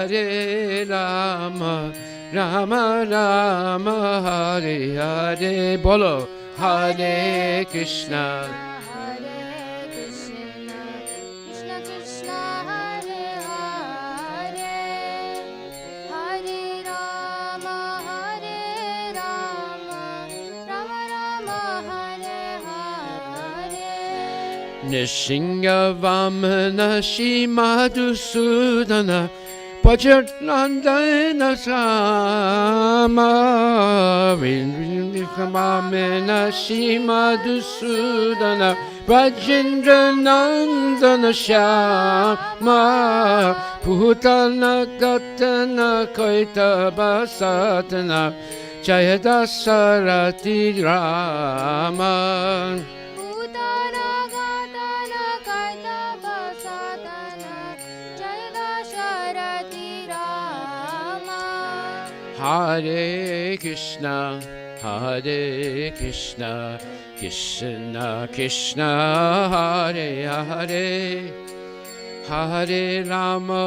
Hare Rama, Rama Rama, Hare Hare. Bolo, Hare Krishna, Hare Krishna, Krishna Krishna, Hare Hare, Hare Rama, Rama Rama, Hare Hare. Nishinga Vamana Shimadusudana, Pajanandana Sama, Vamana Shimadusudana, Rajendranandana Shama, Putana Gatana Kaitaba Satana, Jayadasarati Rama. Utana Gatana Kaitaba Satana, Jaya Sharati Rama. Hare Krishna, Hare Krishna, Krishna Krishna, Hare Hare, Hare Rama,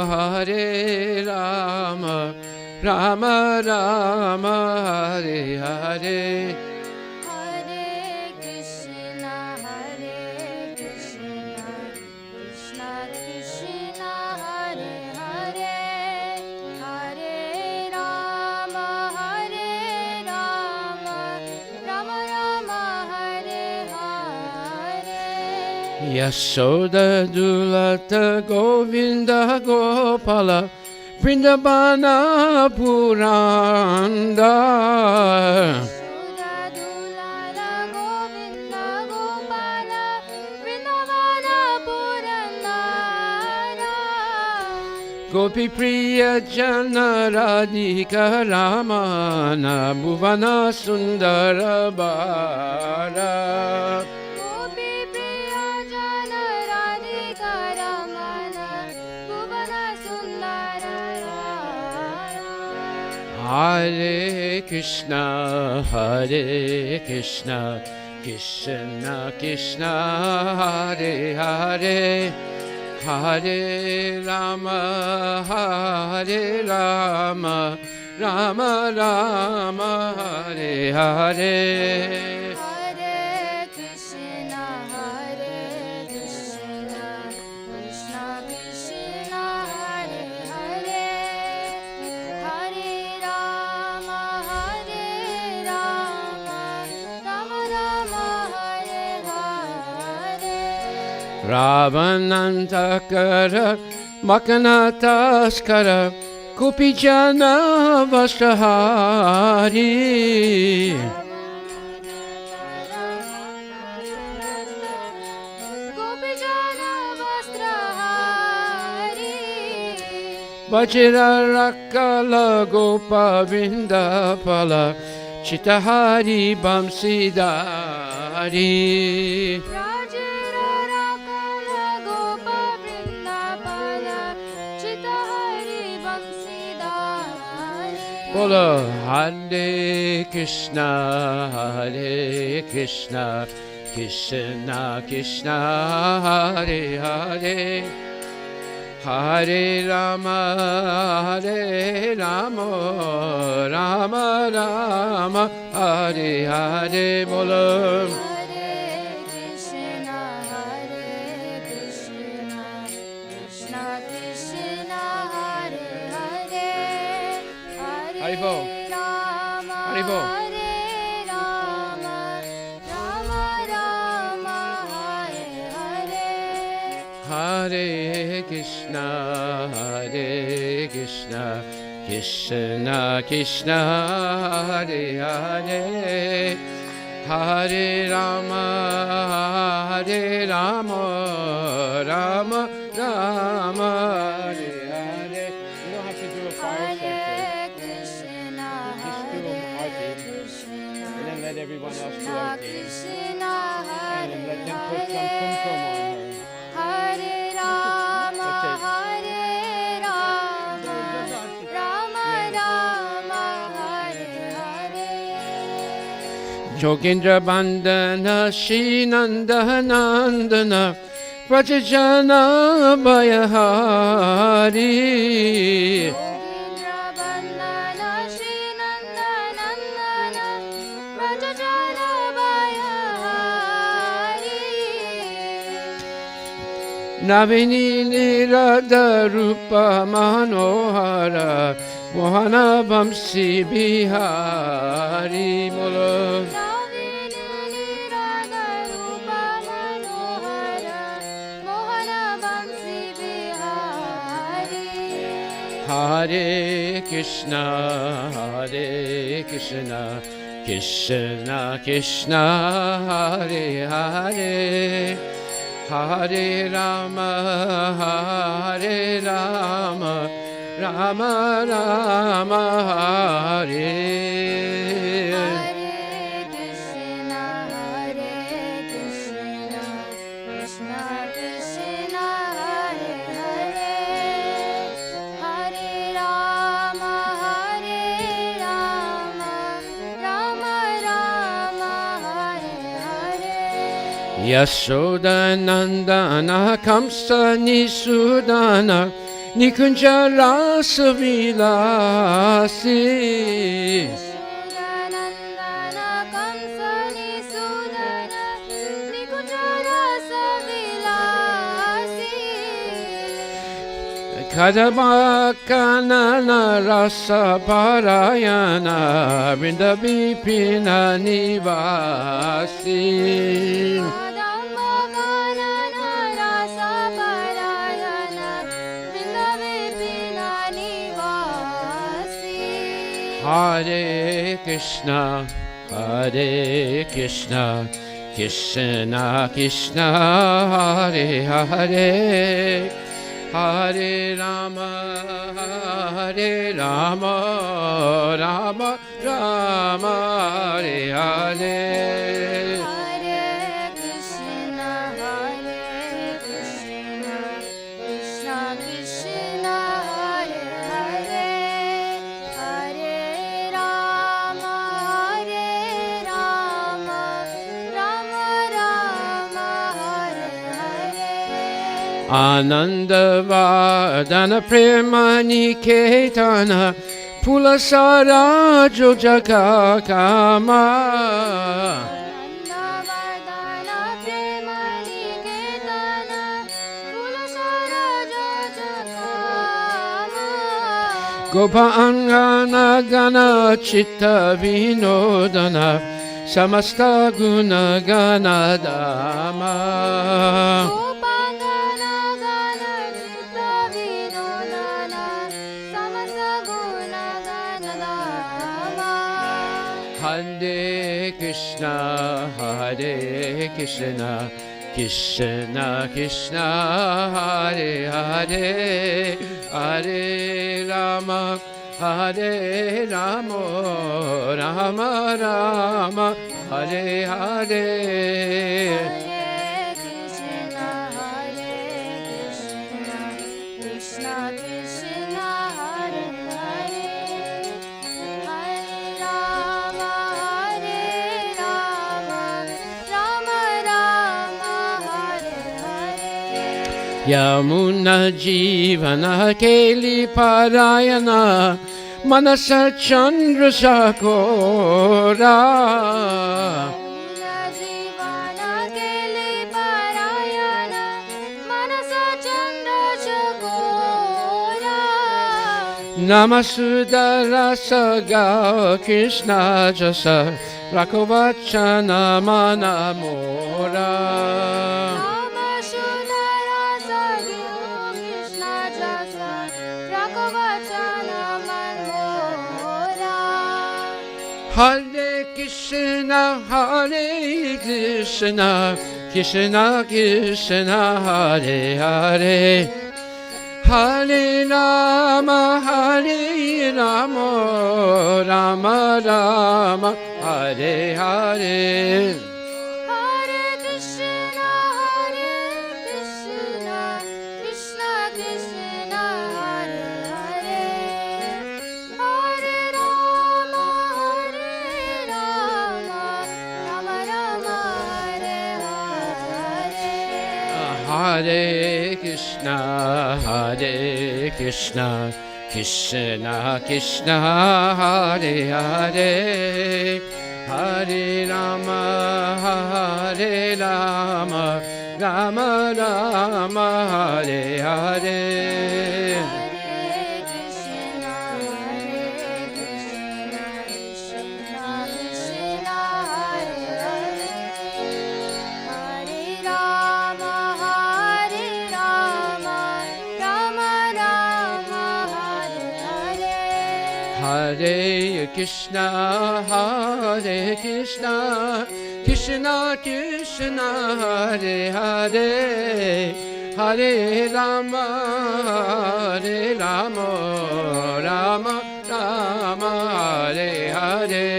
Hare Rama, Rama Rama, Hare Hare. Hare Krishna, Krishna Krishna, Hare Hare, Hare Rama, Rama Rama, Hare Hare. Yashoda Dulata Govinda Gopala Vrindavana Puranda. Yashoda Dulala Govinda Gopala, Vrindavana Purandara. Gopi Priya Jana Radhika Ramana Bhuvana Sundara Bara. Gopi Priya Jana Radhika Ramana, Bhuvana Sundara Rara. Hare Krishna, Hare Krishna, Krishna Krishna, Hare Hare, Hare Rama, Hare Rama, Rama Rama, Hare Hare. Hare Krishna, Krishna Krishna, Hare Hare, Hare Rama, Rama Rama, Hare Hare. Ravanantakara Makanataskara Kupijana Vastahari. Gopijana Vastrahari. Vajra Rakala Gopa Vindapala Chitahari Bamsidari. Rajara Rakala Gopa Vrindapala, Chitahari Bamsidari. Bolo Hare Krishna, Hare Krishna, Krishna Krishna, Hare Hare, Hare Rama, Hare Rama, Rama Rama, Hare Hare. Bolo Hare Krishna, Krishna Krishna, Hare Hare, Haribo. Hare Rama, Haribo. Rama Rama, Hare Hare. Hare Krishna, Hare Krishna, Krishna Krishna, Hare Hare, Hare Rama, Hare Rama, Rama Rama, Hare Hare. You don't have to do a fire section. Hare Krishna, Just do them arti, Krishna and then let everyone else do Krishna arti. Krishna, And then let them put some Hare kumkum on her. Hare Rama, That's it. Hare Rama, Rama Rama, Hare Hare. Jogendra Bandana Shinanda Nandana Prajajana Bhayahari Yogindra Bandana Shri Nandanandana Prajajana Bhayahari Navini Nirada Rupa Manohara Mohana Vamsi Bihari Molo Navini Nirada Rupa Manohara Mohana Vamsi Bihari Hare Krishna Krishna Krishna Hare Hare Hare Rama Rama Rama Hare Hare Krishna Krishna Krishna Hare Hare Hare Rama Rama Rama Hare Hare Yashodanandana Kamsa Nisudana Nikunja Rasa Vilasi Yashodanandana Kamsa Nisudana Nikunja Rasa Vilasi Kadabakanana Rasa Parayana Vrindavipina Nivasi Kadambaganana Rasa Parayana Vrindavipina Nivasi Hare Krishna Krishna Krishna Hare Hare Hare Rama Rama Rama Hare Hare Hare Krishna Krishna Krishna Hare Hare Hare Rama Rama Rama Hare Hare Anandavardhana Premani Ketana Pulasara Jojakakama Nandavardhana Premani Ketana Pulasara Jojakama Gopa Angana Gana Chitta Vinodana Samasta Guna Gana Dama Gopangana Gana Chitta Vinodana Samasa Guna Gana Dama Hare Krishna Krishna Krishna Hare Hare Hare Rama Rama Rama Hare Hare Hare Krishna Krishna Krishna Hare Hare Hare Rama Rama Rama Hare Hare Yamuna Jivana Keli Parayana Manasa Chandra Sakora Jivana Keli Parayana Manasa Chandra Chakora Namasudara Saga Krishna Jasa Rakovachana Manamora Namashudara Sadhu Krishna Jasa Rakavachana Manmora Hare Krishna Krishna Krishna Hare Hare Hare Rama Rama Rama Hare Hare Hare Krishna Krishna Krishna Hare Hare Hare Rama Rama Rama Hare Hare Hare Krishna, Hare Krishna, Krishna Krishna, Hare Hare, Hare Rama, Hare Rama, Rama Rama, Hare Hare. Hare Krishna, Hare Krishna, Krishna Krishna, Hare Hare, Hare Rama, Hare Rama, Rama Rama, Hare Hare.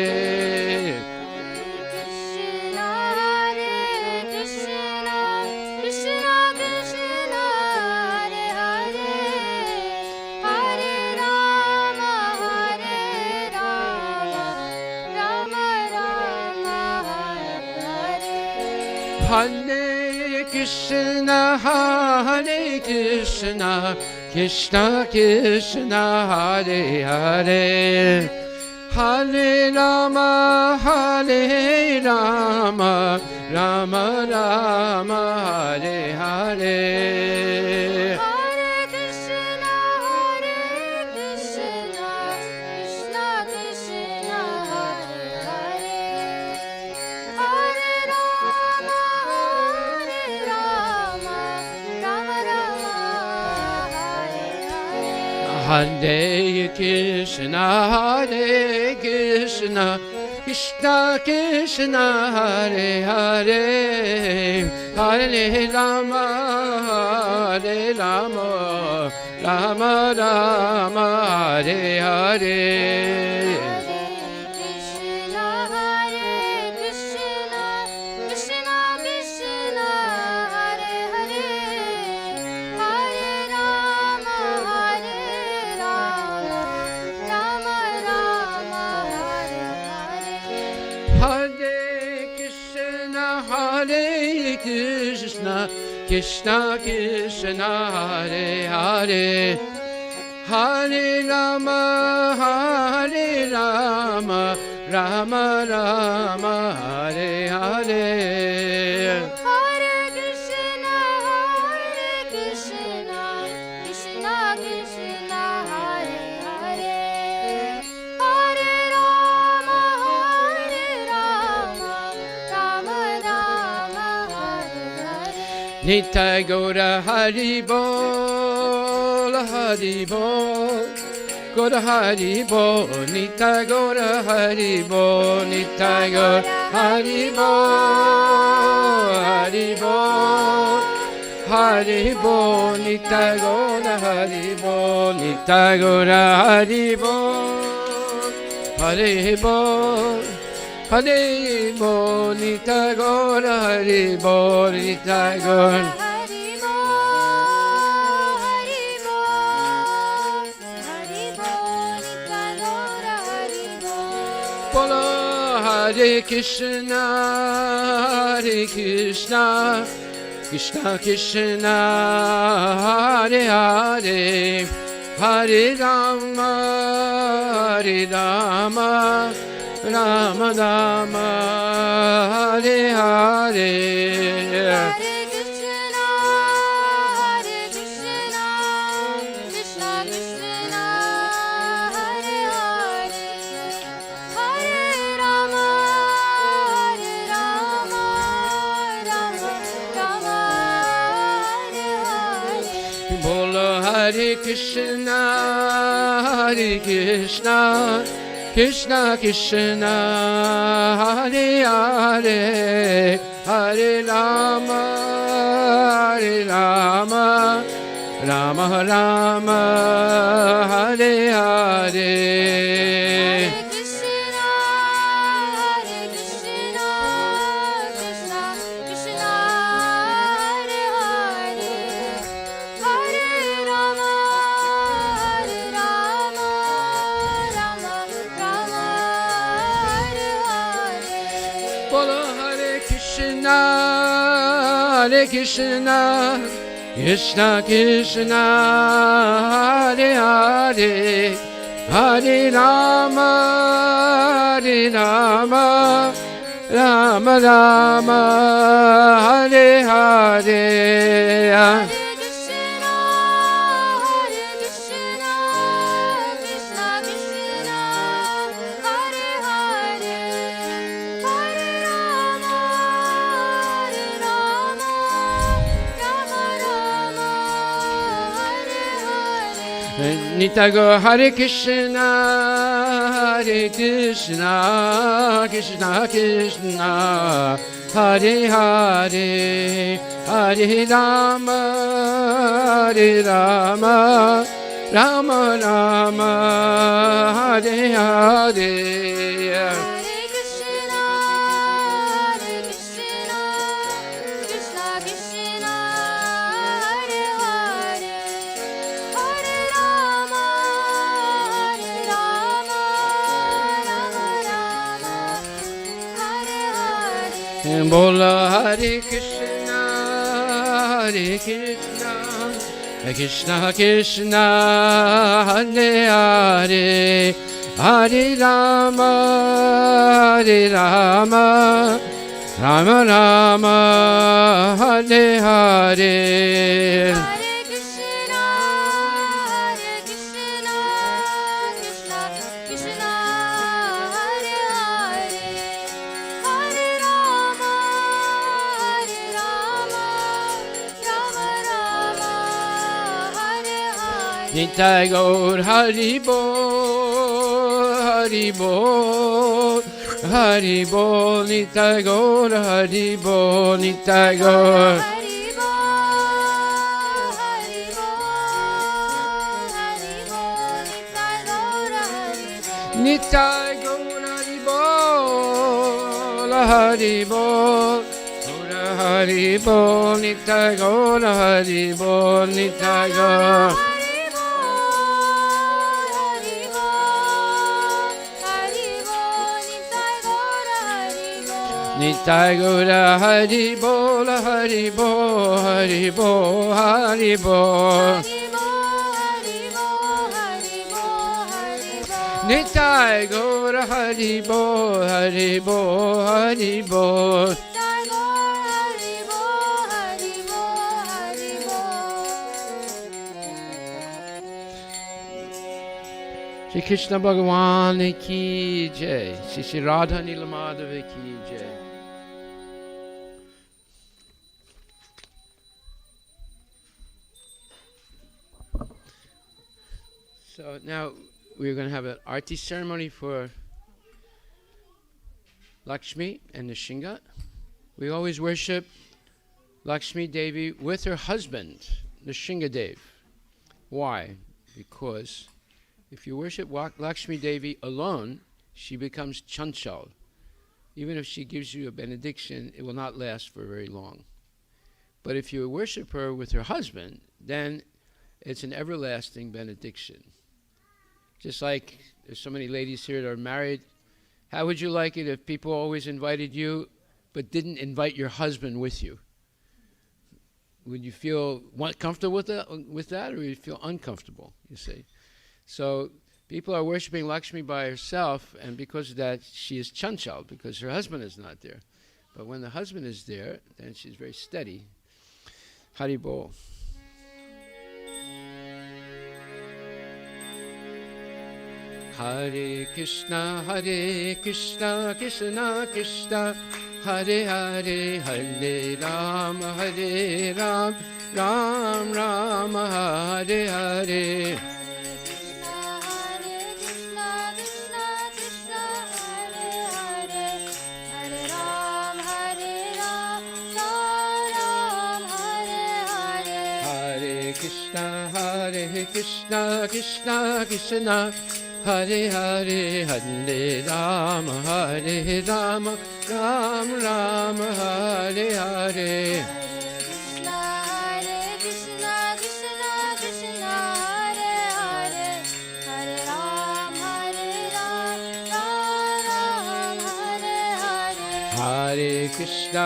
Hare Krishna, Hare Krishna, Krishna Krishna, Hare Hare, Hare Rama, Hare Rama, Rama Rama, Hare Hare. Hare Krishna, Hare Krishna, Krishna Krishna, Hare Hare, Hare Rama, Hare Rama, Rama Rama, Hare Hare. Krishna Krishna, Hare Hare, Hare Rama, Hare Rama, Rama Rama, Hare Hare. Hare Krishna, Krishna Krishna, Hare Hare, Hare Rama, Rama Rama, Hare Hare. Nitai Gaura Hari Bol, Hari Bol, Gaura Hari Bol, Nitai Gaura Hari Bol, Nitai Gaura Hari Bol, Hari Bol, Hari Bol, Nitai Gaura Hari Bol, Nitai Gaura Hari Bol, Hari Bol. Hare Bol, Nitai Gaura Hari Bol, Nitai Gaura. Bolo Hare Krishna, Hare Krishna, Krishna Krishna, Hare Hare, Hare Rama, Hare Rama, Rama Rama, Hare Hare. Hare Krishna, Krishna Krishna, Hare Hare, Hare Rama, Rama Rama, Hare Hare. Bolo Hare Krishna, Hare Krishna, Krishna Krishna, Hare Hare, Hare Rama, Hare Rama, Rama Rama, Hare Hare. Hare Krishna, Krishna Krishna Hare Hare Hare Rama Hare Rama Rama Rama Hare Hare Hare Krishna, Hare Krishna, Krishna Krishna, Hare Hare, Hare Rama, Rama Rama, Hare Hare. Nitago Hare Krishna Hare Krishna Krishna Krishna Hare Hare Hare Rama Hare Rama Rama Rama Hare Hare Hare Krishna, Hare Krishna, Krishna Krishna, Hare Hare, Hare Rama, Rama Rama, Hare Hare. Bola Hare Krishna Hare Krishna Krishna Krishna Hare Hare Hare Rama Hare Rama Rama Rama Hare Hare Hare Krishna, Hare Krishna, Krishna Krishna, Hare Hare, Hare Rama, Rama Rama, Hare Hare. Nitai Gaur Hari Bol Hari Bol Hari Bol Nitai Gaur Hari Bol Nitai Gaur Hari Bol, Hari Bol, Nitai Gaur Hari Bol. Nitai Gaur Hari Bol Gaur Hari Bol Nitai Gaur Hari Bol Nitai Gaur Nitai Gaur Hari Bol Hari Bol Hari Bol Hari Bol Nitai Gaur Hari Bol Hari Bol Hari Bol Shri Krishna Bhagavan ki jai, Shri Radha Nilamadava ki jai. So now we're going to have an arti ceremony for Laxmi and Nishinga. We always worship Laxmi Devi with her husband, Nishinga Dev. Why? Because if you worship Laxmi Devi alone, she becomes chanchal. Even if she gives you a benediction, it will not last for very long. But if you worship her with her husband, then it's an everlasting benediction. Just like there's so many ladies here that are married, how would you like it if people always invited you but didn't invite your husband with you? Would you feel comfortable with that, or would you feel uncomfortable, you see? So people are worshiping Lakshmi by herself, and because of that, she is chanchal, because her husband is not there. But when the husband is there, then she's very steady. Hari Bol. Hare Krishna, Krishna Krishna, Hare Hare, Hare Ram, Ram Ram, Hare Hare. Krishna, Krishna Krishna, Hare Hare, Hare Ram, Ram Ram, Hare Hare. Krishna, Krishna Krishna, Hare Hare, Hare Ram, Ram Ram, Hare Hare. Hare Krishna,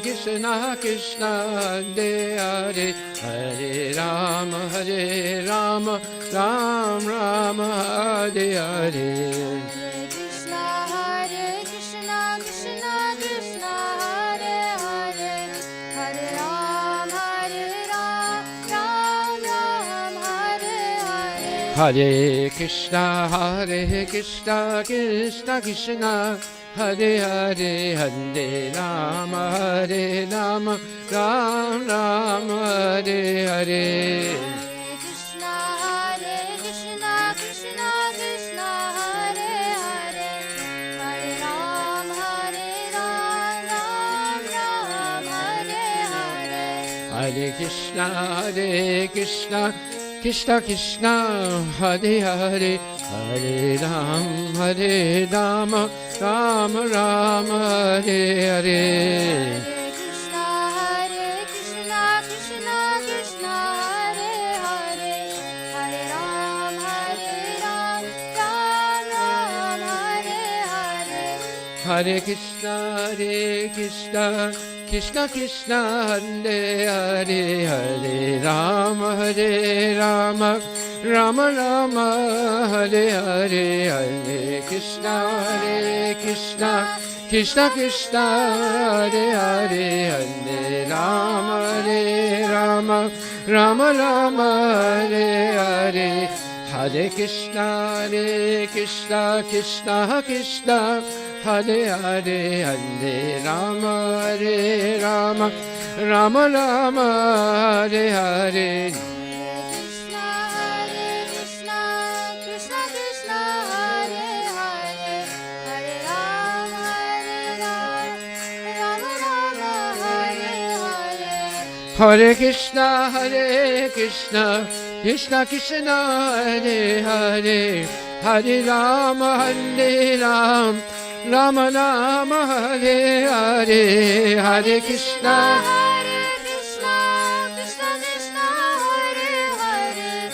Krishna Krishna, Hare Hare, Hare Rama, Ram Rama, Hare Hare. Krishna, Krishna, Krishna Krishna, Hare Hare, Hare Ram, Ram Ram, Hare Hare. Hare Krishna, Krishna Krishna, Hare Hare, Hare Rama, Ram Rama, Hare Hare. Krishna, Krishna, Krishna Krishna, Hare Hare, Hare Ram, Ram Ram, Hare Hare. Hare Krishna, Krishna Krishna, Hare Hare, Hare Rama, Ram Rama, Hare Hare. Krishna, Krishna, Krishna Krishna, Hare Hare, Hare Ram, Ram Ram, Hare Hare. Hare Krishna, Krishna Krishna, Hare Hare, Hare Rama, Rama Rama, Hare Hare. Hare Krishna, Krishna Krishna, Hare Hare, Hare Rama, Rama Rama, Hare Hare. Hare Krishna, Krishna Krishna, Hare Hare, Hare Rama, Rama Rama, Hare Hare. Krishna, Krishna, Krishna Krishna, Hare Hare, Hare Ram, Rama Rama, Hare Hare. Hare Krishna, Krishna Krishna, Hare Hare, Hare Rama, Rama Rama, Hare Hare. Hare Krishna, Krishna, Krishna Krishna, Hare Hare, Hare Rama, Rama Rama, Hare Hare. Hare Krishna, Krishna Krishna, Hare Hare,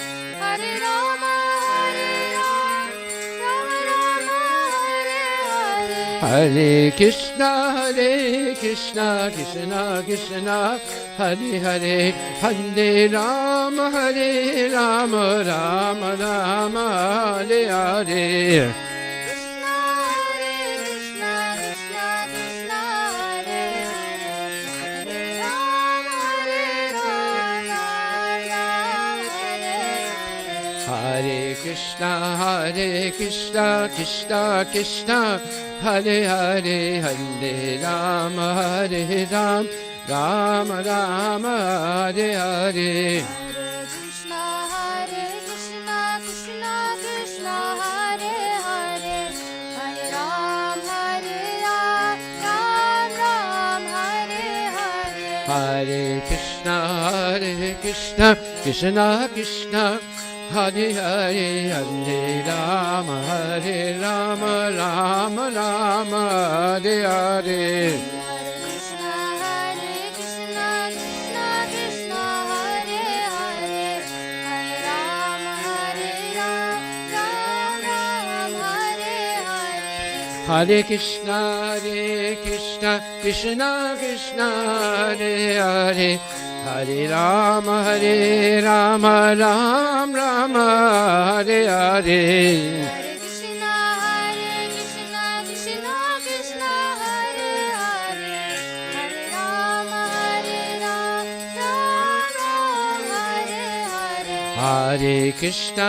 Hare Rama, Rama Rama, Hare Hare. Krishna, Krishna, Krishna Krishna, Hare Hare, Hare Rama, Rama Rama, Hare Hare. Hare Krishna, Krishna Krishna, Hare Hare, Hare Rama, Rama Rama, Hare Hare. Hare Krishna, Krishna Krishna, Hare Hare, Hare Ram, Ram Hare Hare. Hare Krishna, Krishna Krishna, Hare Hare, Hare Rama, Rama Rama, Hare Hare. Hare Krishna, Krishna Krishna, Hare Hare, Hare Ram, Ram Hare Hare. Hare Krishna, Krishna Krishna, Hare Hare, Hare Rama, Ram Rama, Hare Hare. Hare Krishna, Krishna Krishna, Hare Hare, Hare Ram, Ram Hare Hare. Hare Krishna,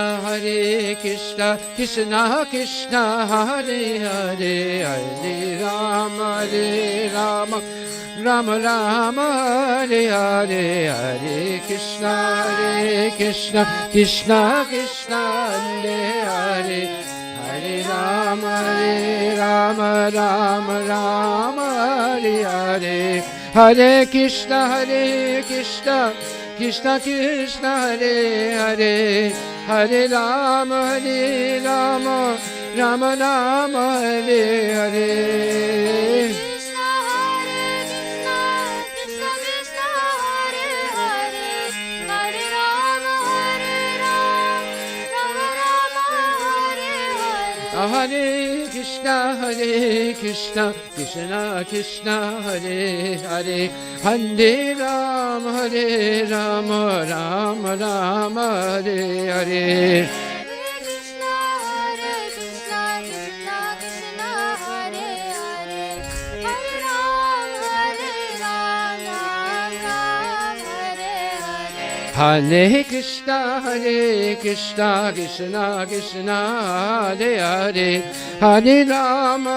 Krishna Krishna, Hare Hare, Hare Rama, Rama Rama, Hare Hare. Hare Krishna, Krishna Krishna, Hare Hare, Hare Rama, Rama Rama, Hare Hare. Hare Krishna, Krishna Krishna, Hare Hare, Hare Rama, Rama Rama, Hare Hare. Krishna, Krishna, Krishna Krishna, Hare Hare, Hare Ram, Rama Rama, Hare Hare. Hare Krishna, Krishna Krishna, Hare Hare, Hare Rama, Rama Rama, Hare Hare. Krishna, Krishna Krishna, Hare Hare, Hare Ram, Ram Ram, Hare Hare. Hare Krishna, Krishna Krishna, Hare Hare, Hare Rama,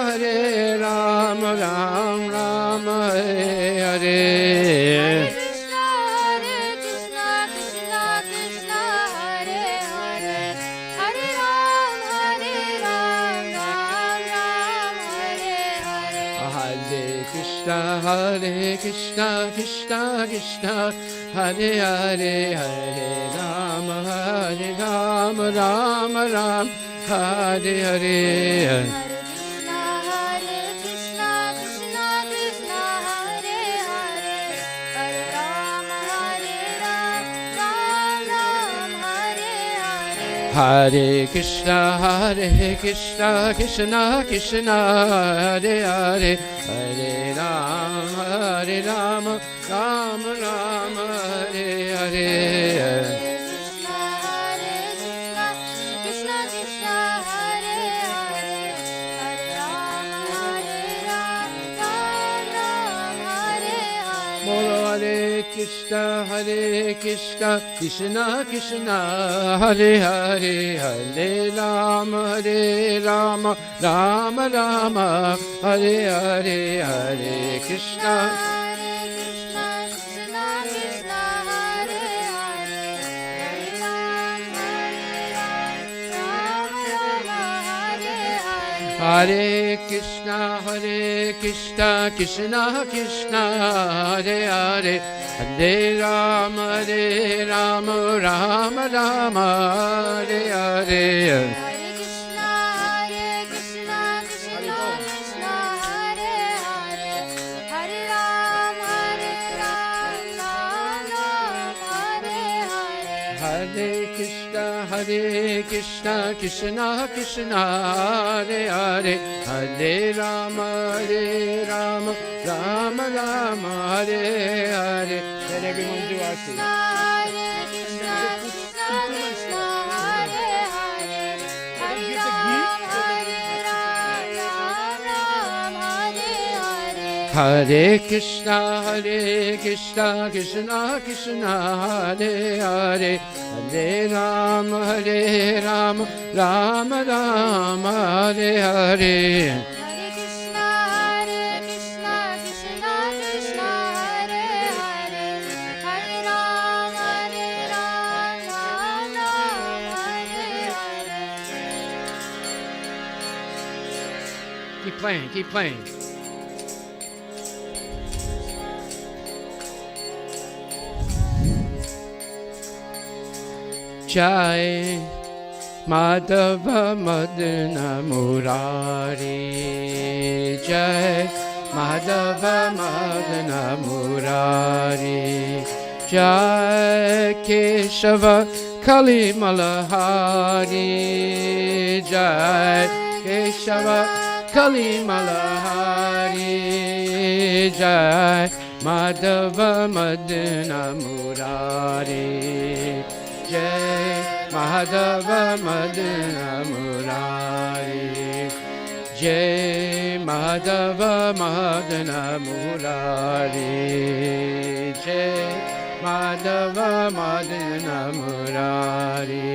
Rama Rama, Hare Hare. Krishna, Krishna Krishna, Hare Hare, Hare Ram, Ram Ram, Hare Hare. Hare Krishna, Krishna Krishna, Hare Hare, Hare Rama, Rama Ram, Hare Hare. Hare Krishna, Krishna Krishna, Hare Hare, Hare Ram, Ram Ram, Hare Hare. Hare Krishna, Krishna Krishna, Hare Hare, Hare Rama, Rama Rama, Hare Hare. Krishna, Krishna Krishna, Hare Hare, Hare Ram, Ram Hare Hare. Molo Hare Krishna, Krishna Krishna, Hare Hare, Hare Rama, Rama Rama, Hare Hare, Hare Krishna. Hare Krishna, Krishna Krishna, Hare Hare, Hare Ram, Ram Hare Hare. Hare Krishna, Krishna Krishna, Hare Hare, Hare Rama, Rama Rama, Hare Hare. Hare Krishna, Krishna Krishna, Hare Hare, Hare Ram, Ram Hare Hare. Hare Krishna, Krishna Krishna, Hare Hare, Hare Rama, Rama Rama, Hare Hare. Let everyone do our thing. Hare Krishna, Krishna Krishna, Hare Hare, Hare Ram, Ram Hare Hare. Hare Krishna, Krishna Krishna, Hare Hare, Hare Rama, Rama Rama, Hare Hare. Hare Krishna, Krishna Krishna, Hare Hare, Hare Ram, Ram Hare Hare. Keep playing. Jai Madhava Madana Murari, Jai Madhava Madana Murari, Jai Keshava Kali Malahari, Jai Keshava Kali Malahari, Jai Madhava Madana Murari, Jai Madhava Madana Murari, Jai Madhava Madana Murari, Jai Madhava Madana Murari.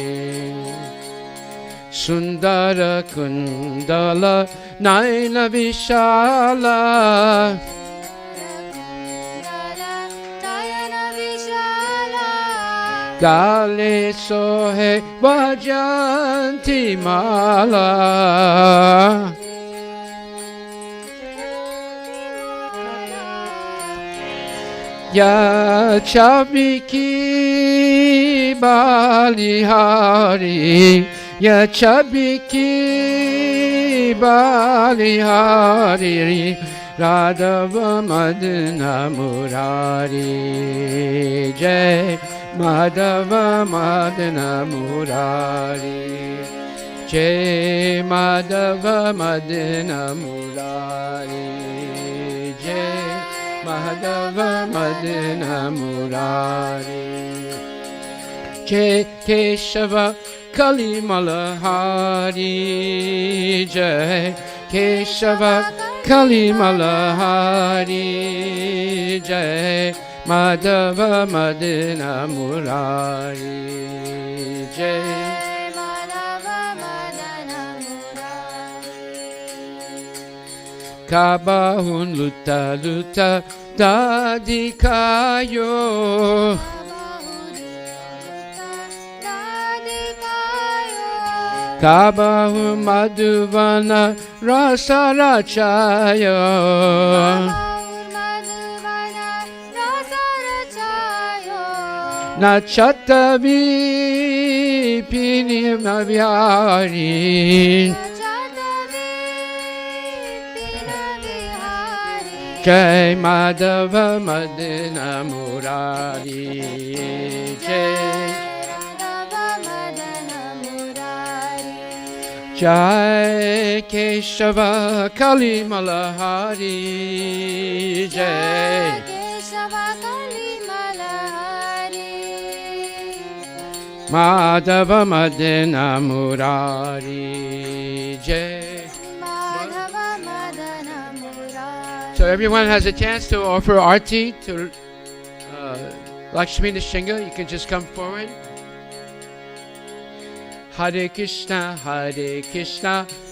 Sundara Kundala Naina Vishala, Gale Sohe Vajanti Mala, Ya Chabiki Balihari, Ya Chabiki Balihari, Radhava Madana Murari, Jai Madhava Madana Murari, Jai Madhava Madana Murari. Jai Madhava Madana Murari. Jai Keshava Kalimala Hari. Jai Keshava Kalimala Hari. Jai Madhava Madana Murari. Jai Kabahun luta luta dadikayo. Kabahu madhuvana rasarachayo. Nachatavi pinimavihari. Jai Madhava Madana Murari. Jai Jai Keshava Kalimala Hari. Jai Madhava Madana Murari. Jai. So everyone has a chance to offer arti to Laxmi Narayana. You can just come forward. Hare Krishna,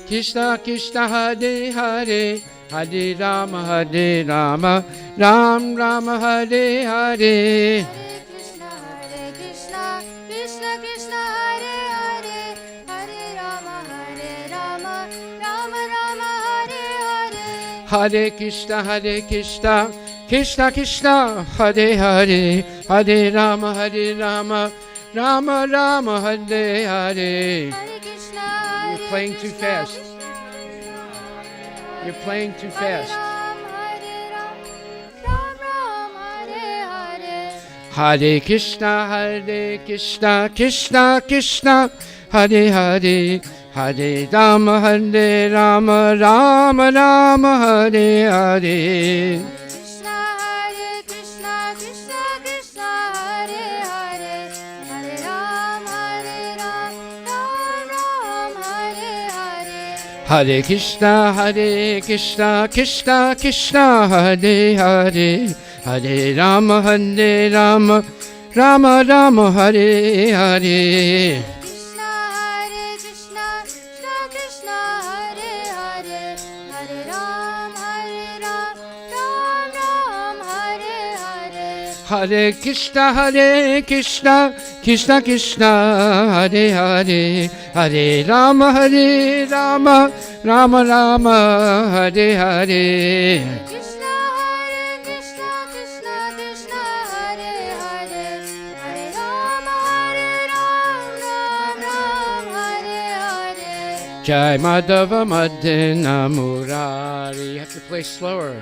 Krishna Krishna, Hare Hare, Hare Rama, Ram Rama, Hare Hare. Hare Krishna, Krishna Krishna, Hare Hare, Hare Rama, Rama Rama, Hare Hare. You're playing too fast. You're playing too fast. Hare Krishna, Krishna Krishna, Hare Hare, Hare Rama, Rama Rama, Hare Hare. Hare Krishna, Krishna Krishna, Hare Hare, Hare Rama, Rama Rama, Hare Hare. Hare Krishna, Krishna Krishna, Hare Hare, Hare Rama, Rama Rama, Hare Hare. Jai Madhava Madana Murari. You have to play slower.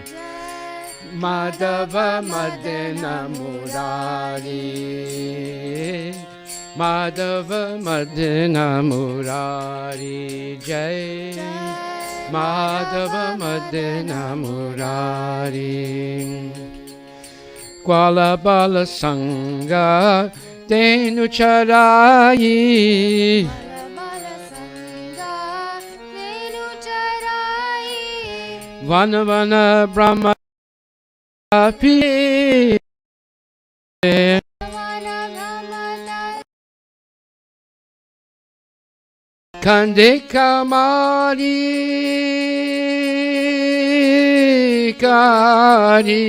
Madhava Madana Murari. Madhava Madana Murari. Jai Madhava Madana Murari. Kwala Bala Sangha Denu Charai. Vana Vana Brahma Pi. Kande Kamari Kari.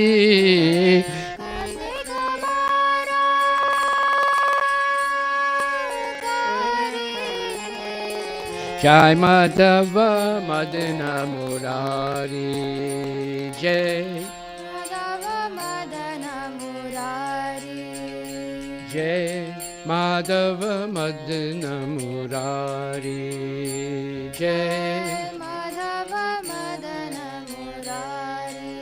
Jai Madhava Madana Murari. Jai Madhava Madana Murari. Jai Madhava Madana Murari. Jai Madhava Madana Murari.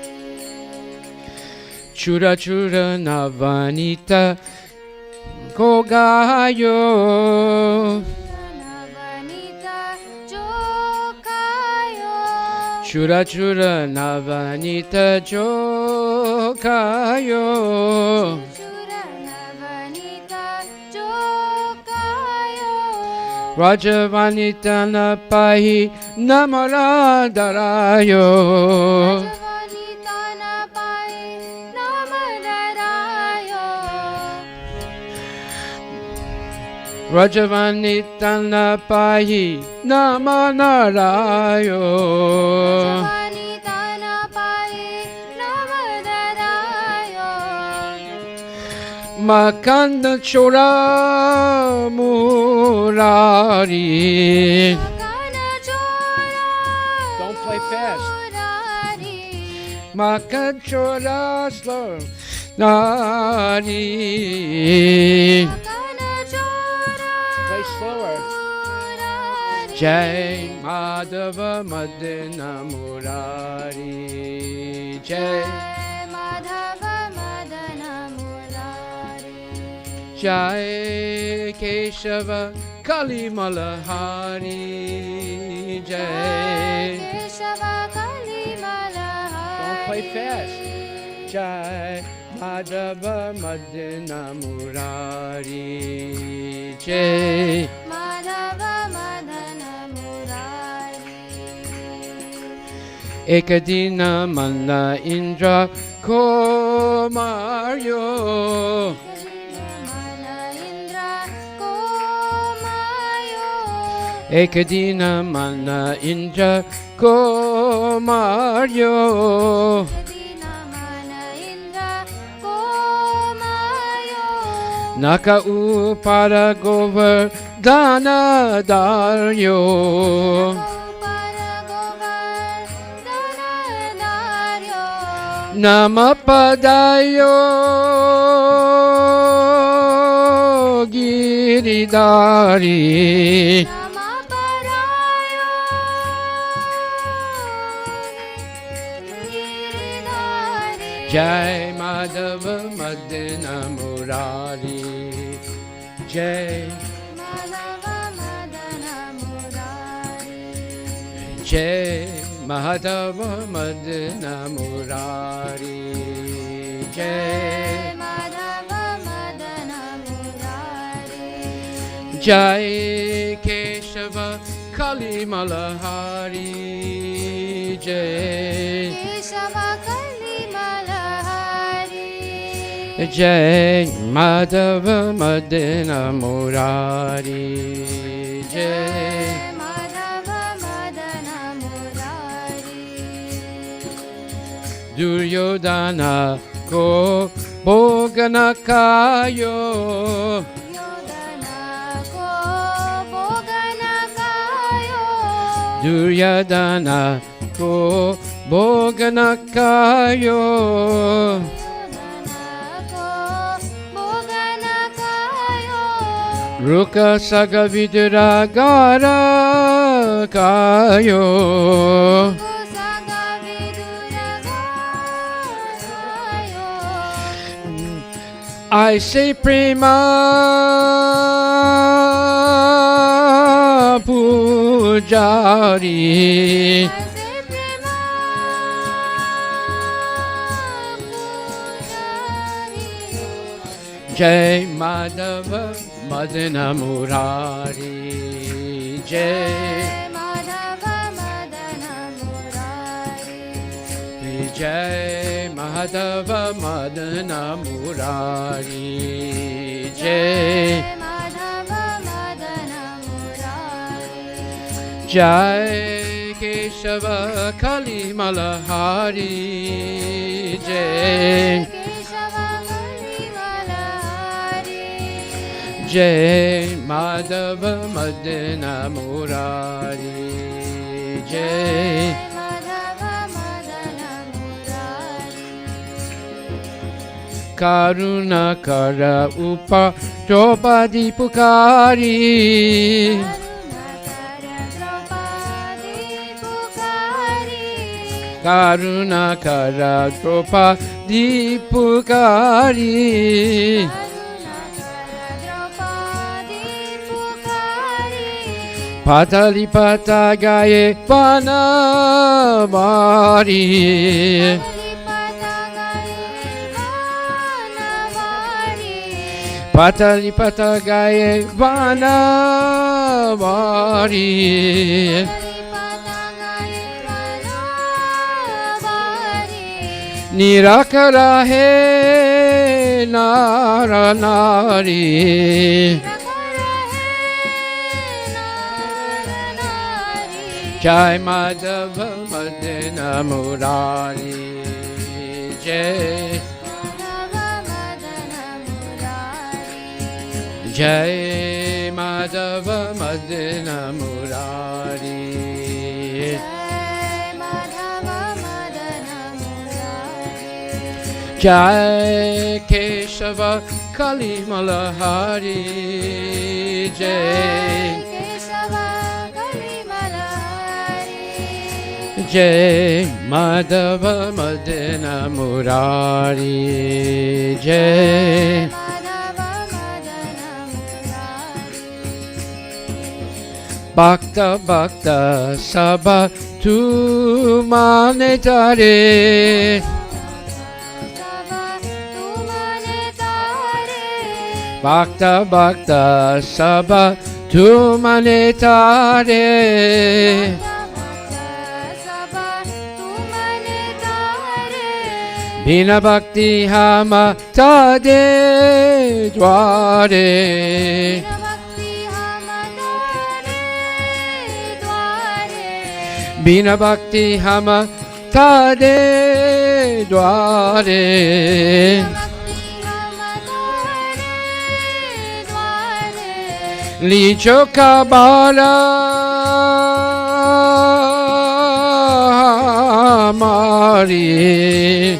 Chura Chura Navanita Kogayo. Navanita Chura chura navanita jokayo. Shura Navanita Jokayo. Rajavanita napahi namaradarayo. Rajavanita Napai Namadarayo. Rajavanita napahi namanarayo. Rajavanita Napai Namadarayo. Makanda chora murari. Makana Chora Don't play fast. Murari. Makachora slow nari. Makana Chora Play slower. Murari. Jai Madhava Madana Murari. Jai Madhava Madana Murari. Jai Keshava Kalimalahari. Jai. Keshava Kalimalahari. Don't play fast. Jai Madhava Madana Murari. Jai Madhava Madana Murari. Ekadina Manna Indra Komaryo. Mana Indra Komayo. Ekadina Manna Indra Komaryo. Kadina Mana Indra Komayo. Naka Upara Govardhana Daryo. Para Govardhanaryo. Namapadayo Giridari. Namaparayo Giridhari. Jai Madhava Madana Murari. Jai Madhava Madana Murari. Jai Madhava Madana Murari. Jai Madhava Madana Murari. Jai Keshava Kalimalahari. Jai Keshava Kalimalahari. Jai Madhava Madana Murari. Jai Madhava Madana Murari. Duryodhana Ko Bhoganakayo. Yodhana ko Bhoganakayo. Duryodhana Ko Bhoganakayo. Yodhana ko Bhoganakayo. Ruka Sagavidura Gara Kayo. Kusaga Viduragayo. I say Prema Pujari. Ase Prema Pujari. Jai Madhava Madana Murari. Jai Madhava Madana Murari. Jai Madhava Madana Murari. Jai Madhava Madana Murari. Jai Keshava Kalimalahari. Jai Keshava Kalimalahari. Jai Madhava Madana Murari. Jai Madhava Madana Murari. Karuna Kara Upa Draupadi Pukari. Karuna Kara Draupadi Pukari. Karuna Kara Draupadi Pukari. Karuna Kara Draupadi Patali patagaye vanavari. Patali patagaye vanavari. Nirakara he nara nari. Jai Madhava Madana Murari. Jai Jai Madhava Madana Murari. Jai Keshava Kali Malahari. Jai Jai Madhava Madana Murari. Jai Bhakta Bhakta Sabha Tu Manetare. Bhakta Bhakta Sabha Tu Manetare. Bina Bhakti Hama Tade Dware. Bina Bhakti Hama Tade Dware. Licho Kabara Mari.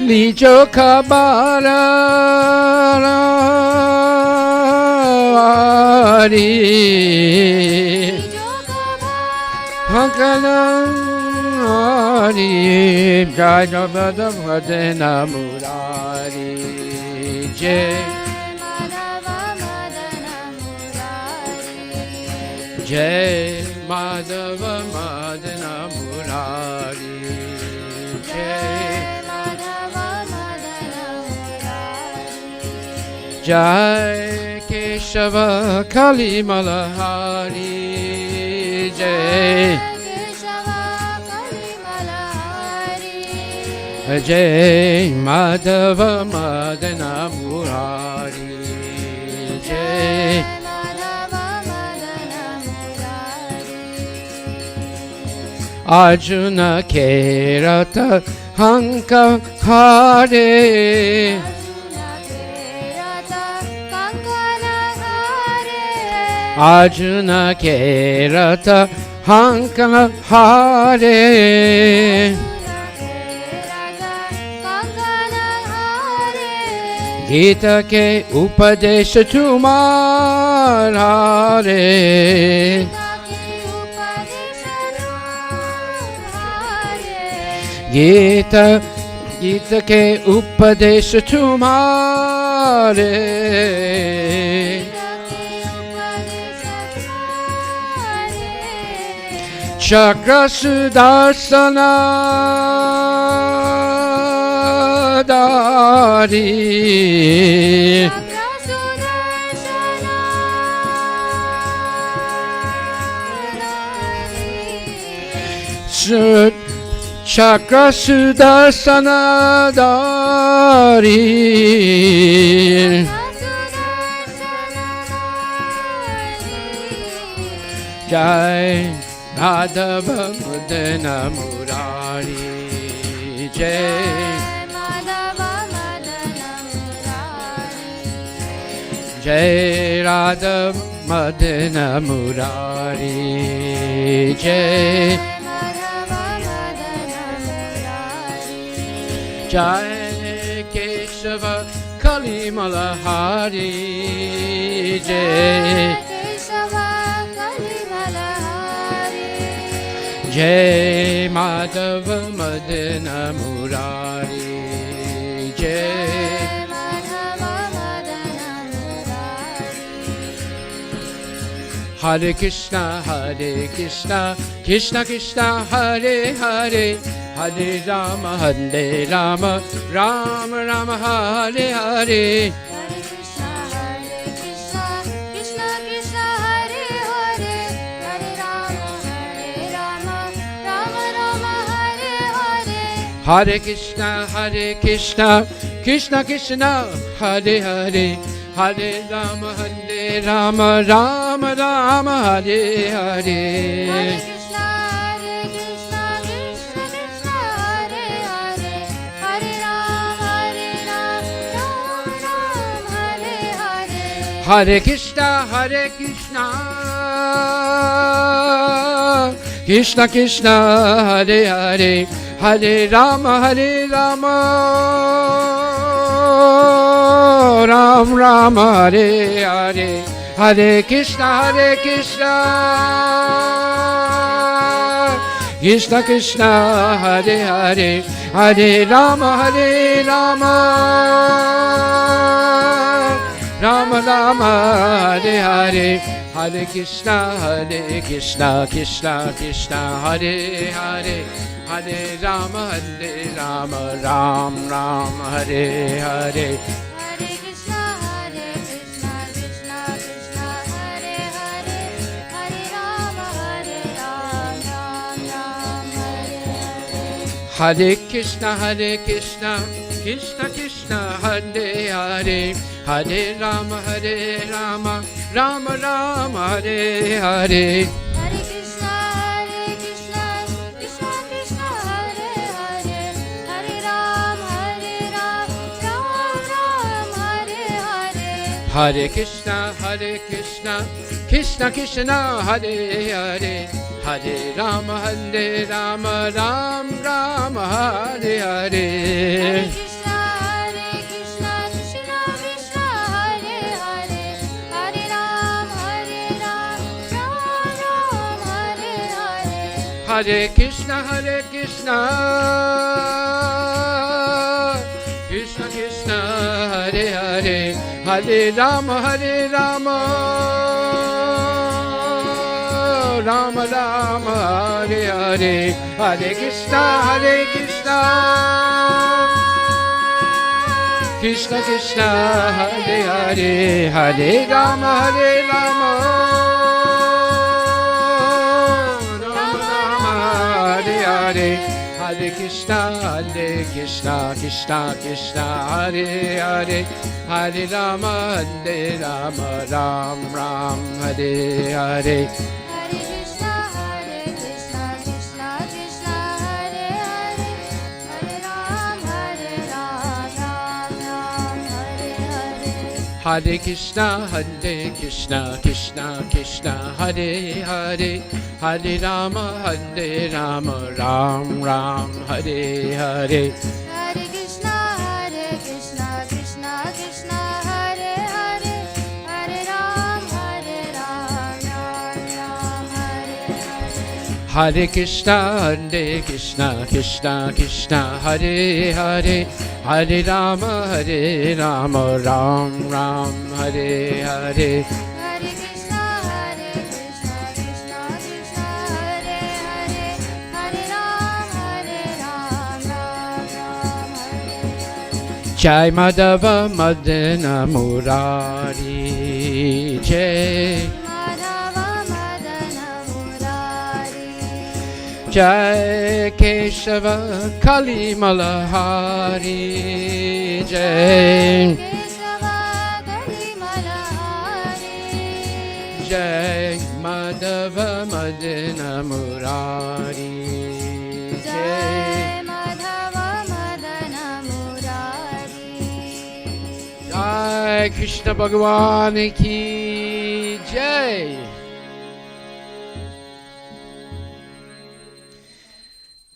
Licho Kabara Mari. Hankanam Mari. Jai Madhava Madana Murari. Jai Jai Madhava Madana Murari. Jai Jai Keshava Kali Malahari. Jai Jai Madhava Madana Murari. Jai Arjuna Kerata Hanka Hare. Arjuna Kerata Hanka Hare. Gita ke Upadesh Tumare. Gita ke Upadesh Tumare. Chakra Sudarsana Dari. Chakra Sudarsana Dari. Jai Madhava Madana Murari. Jai Jai Radha Madana Murari. Jai Jai Keshava Kali Malahari. Jai Jai Madhava Madana Murari. Jai Madhava Madana Murari. Hare Krishna, Krishna Krishna, Hare Hare, Hare Rama, Rama Rama, Hare Hare. Hare Krishna, Krishna Krishna, Hare Hare, Hare Rama, Rama Rama, Hare Hare. Hare Krishna, Krishna Krishna, Hare Hare, Hare Rama, Rama Rama, Hare Hare. Hare Krishna, Krishna Krishna, Hare Hare, Hare Rama, Rama Rama, Hare Hare. Hare Krishna, Krishna Krishna, Hare Hare, Hare Rama, Rama Rama, Hare Hare. Hare Krishna, Krishna Krishna, Hare Hare, Hare Rama, Rama Rama, Hare Hare. Hare Krishna, Krishna Krishna, Hare Hare, Hare Rama, Rama Hare Hare. Hare Krishna, Krishna Krishna, Hare Hare, Hare Rama, Rama Hare Hare. Hare Krishna, Krishna Krishna, Hare Hare, Hare Rama, Rama Rama, Hare Hare. Hare Krishna, Krishna Krishna, Hare Hare, Hare Rama, Rama Hare Hare. Hare Krishna, Krishna Krishna, Hare Hare, Hare Rama, Rama Rama, Hare Hare. Hare Krishna, Krishna Krishna, Hare Hare, Hare Rama, Rama Hare Hare. Hare Krishna, Krishna Krishna, Hare Hare, Hare Rama, Rama Rama, Hare Hare. Hare Krishna, Krishna Krishna, Hare Hare, Hare Rama, Rama Rama, Hare Hare. Hare Krishna, Krishna Krishna, Hare Hare, Hare Rama, Ram Hare Hare. Hare Krishna, Krishna Krishna, Hare Hare, Hare Rama, Ram Hare Hare. Hare Krishna, Krishna Krishna, Hare Hare, Hare Rama, Ram Hare Hare. Hare Krishna, Krishna Krishna, Hare Hare, Hare Rama, Ram Hare Hare. Hare Krishna, Krishna Krishna, Hare Hare, Hare Rama, Ram Hare Hare. Hare Krishna, Krishna Krishna, Hare Hare, Hare Rama, Ram Hare Hare. Jai Madhava Madana Murari, Jai Madhava Madana Murari. Jai Keshava Kali Malahari, Jai Kesava Gali Malahari. Jai Madhava Madana Murari, Jai Jai Madhava Madana Murari. Jai Krishna Bhagavan Ki Jai.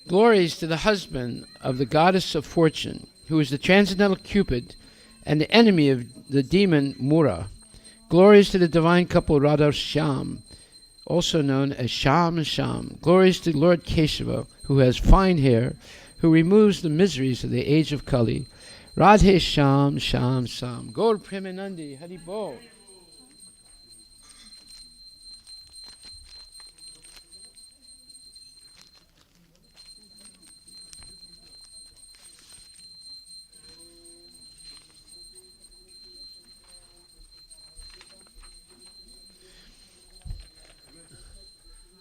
Glories to the husband of the goddess of fortune, who is the transcendental Cupid and the enemy of the demon Mura. Glories to the divine couple Radha Shyam, also known as Sham and Sham. Glories to Lord Keshava, who has fine hair, who removes the miseries of the age of Kali. Radhe Sham Sham Sam. Gaur Premanandi. Hari Bol.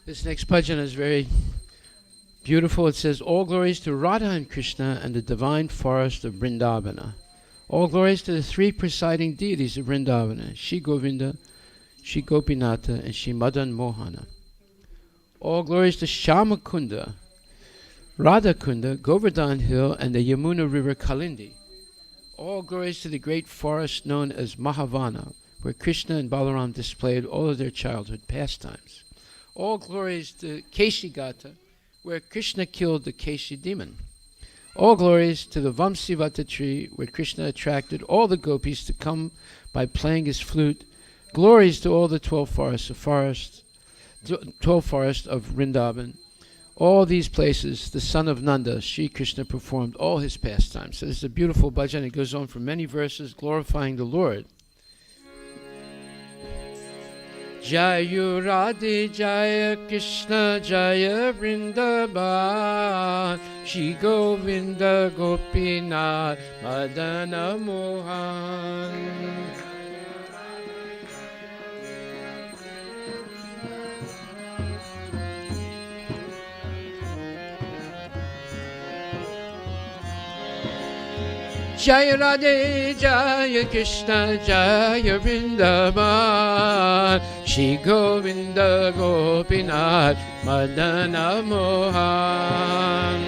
This next bhajan is very beautiful. It says, all glories to Radha and Krishna and the divine forest of Vrindavana. All glories to the three presiding deities of Vrindavana, Shri Govinda, Shri Gopinatha, and Shri Madan Mohana. All glories to Shama Kunda, Radha Kunda, Govardhan Hill, and the Yamuna River Kalindi. All glories to the great forest known as Mahavana, where Krishna and Balaram displayed all of their childhood pastimes. All glories to Keshigata, where Krishna killed the Keshi demon. All glories to the Vamsivata tree, where Krishna attracted all the gopis to come by playing his flute. Glories to all the 12 forests of Vrindavan. All these places, the son of Nanda, Sri Krishna, performed all his pastimes. So this is a beautiful bhajan. It goes on for many verses glorifying the Lord. Jayu Radhe Jaya Krishna Jaya Vrindavan Shri Govinda Gopinath Madana Mohan. Jaya Radhe Jaya Krishna Jaya Vrindavan Shri Govinda Gopinath Madana Mohan.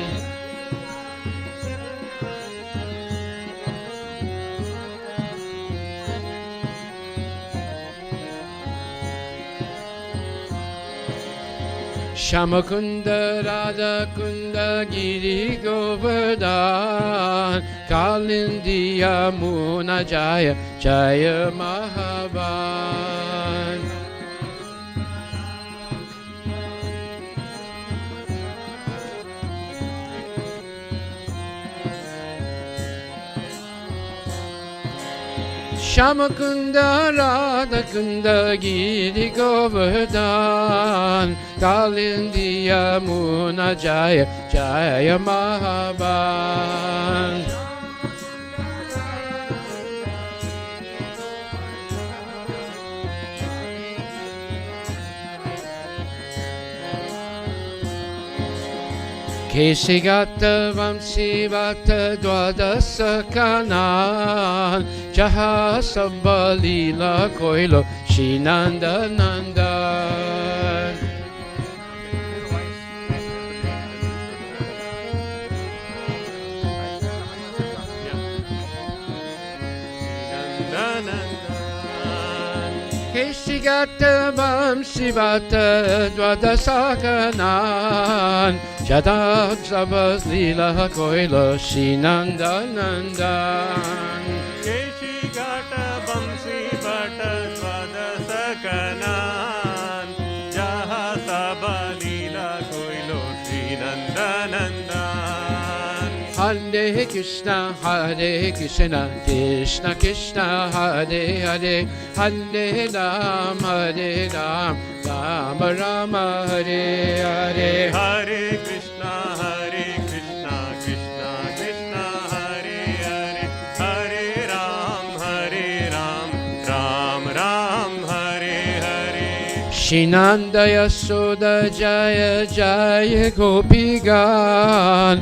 Shamakunda Radha Kunda Giri Govardhan Kalindi Yamuna Jaya Jaya Mahavan. Shamakunda Radha Kunda Giri Govardhan Kalindi Yamuna Jaya Jaya Mahavan. Kesigata Vamsivata Dwadasa Kanan Jaha Sambalila Koilo Shinanda Nandan. Kesigata Vamsivata Dwadasa Kanan Jadam Sabas Lila Koilo Shinanda Nandan. Keshigata Vamsi Bata Swadasa Kanan Jaha Saba Lila Koilo Shinanda Nandan. Hare Krishna Krishna Krishna Hare Hare Hare Ram Ram Rama Hare Hare. Hare Krishna Krishna Krishna Hare Hare Hare Ram Ram Ram Hare Hare. Shinanda Yasoda Jaya Jaya Gopigan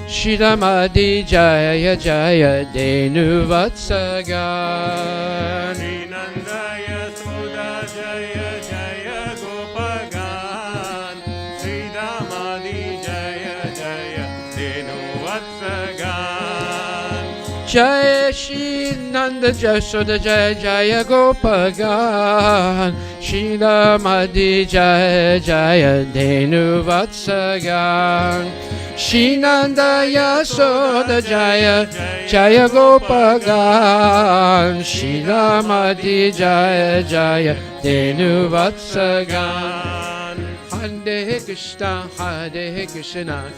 Shiramadi Jaya Jaya Denu Vatsagan. Srinanda Yasoda Jaya Jaya Gopagan Sridamadi Jaya Jaya Denu Vatsagan. Jaya Shinanda Yasoda Jaya Jaya Gopagan Shiramadi Jaya Jaya Denu Vatsagan. Shinanda Yasoda Jaya Jaya Gopagan Shiramadi Jaya Jaya Denu Vatsagan. Hare Krishna,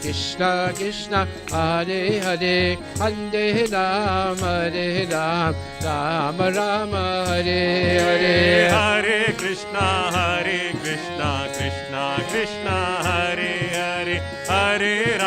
Krishna Krishna, Hare Hare, Hare Rama, Rama Rama, Hare Hare. Hare Krishna, Krishna Krishna, Hare Hare, Hare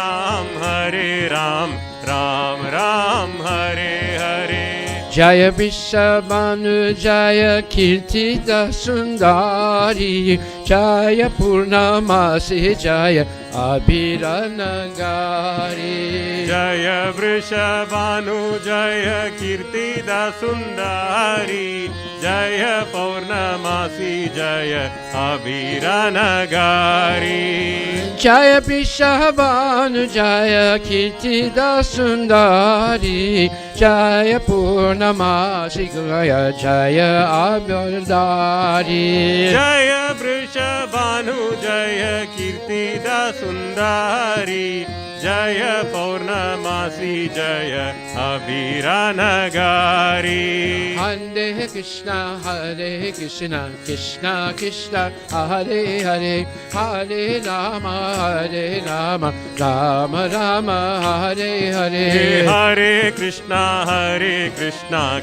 Ram, Ram Ram, Hare Hare. Jaya Vishabhanu Jaya Kirtida Sundari Jaya Purnamasi Jaya Abhiranagari. Jaya Vrishabhanu Jaya Kirtida Sundari Jaya Purnamasi Jaya Abhiranagari. Jaya Vishabhanu Jaya Kirtida Sundari Jaya Purnamasi Jaya Jaya Abhiranagari. Jaya Vrishabhanu Jaya Kirtida Sundari Jaya Purnamasi Jaya Abhiranagari. Hare Krishna, Krishna Krishna, Hare Hare, Hare Rama, Rama Rama, Hare Hare. Hare Krishna,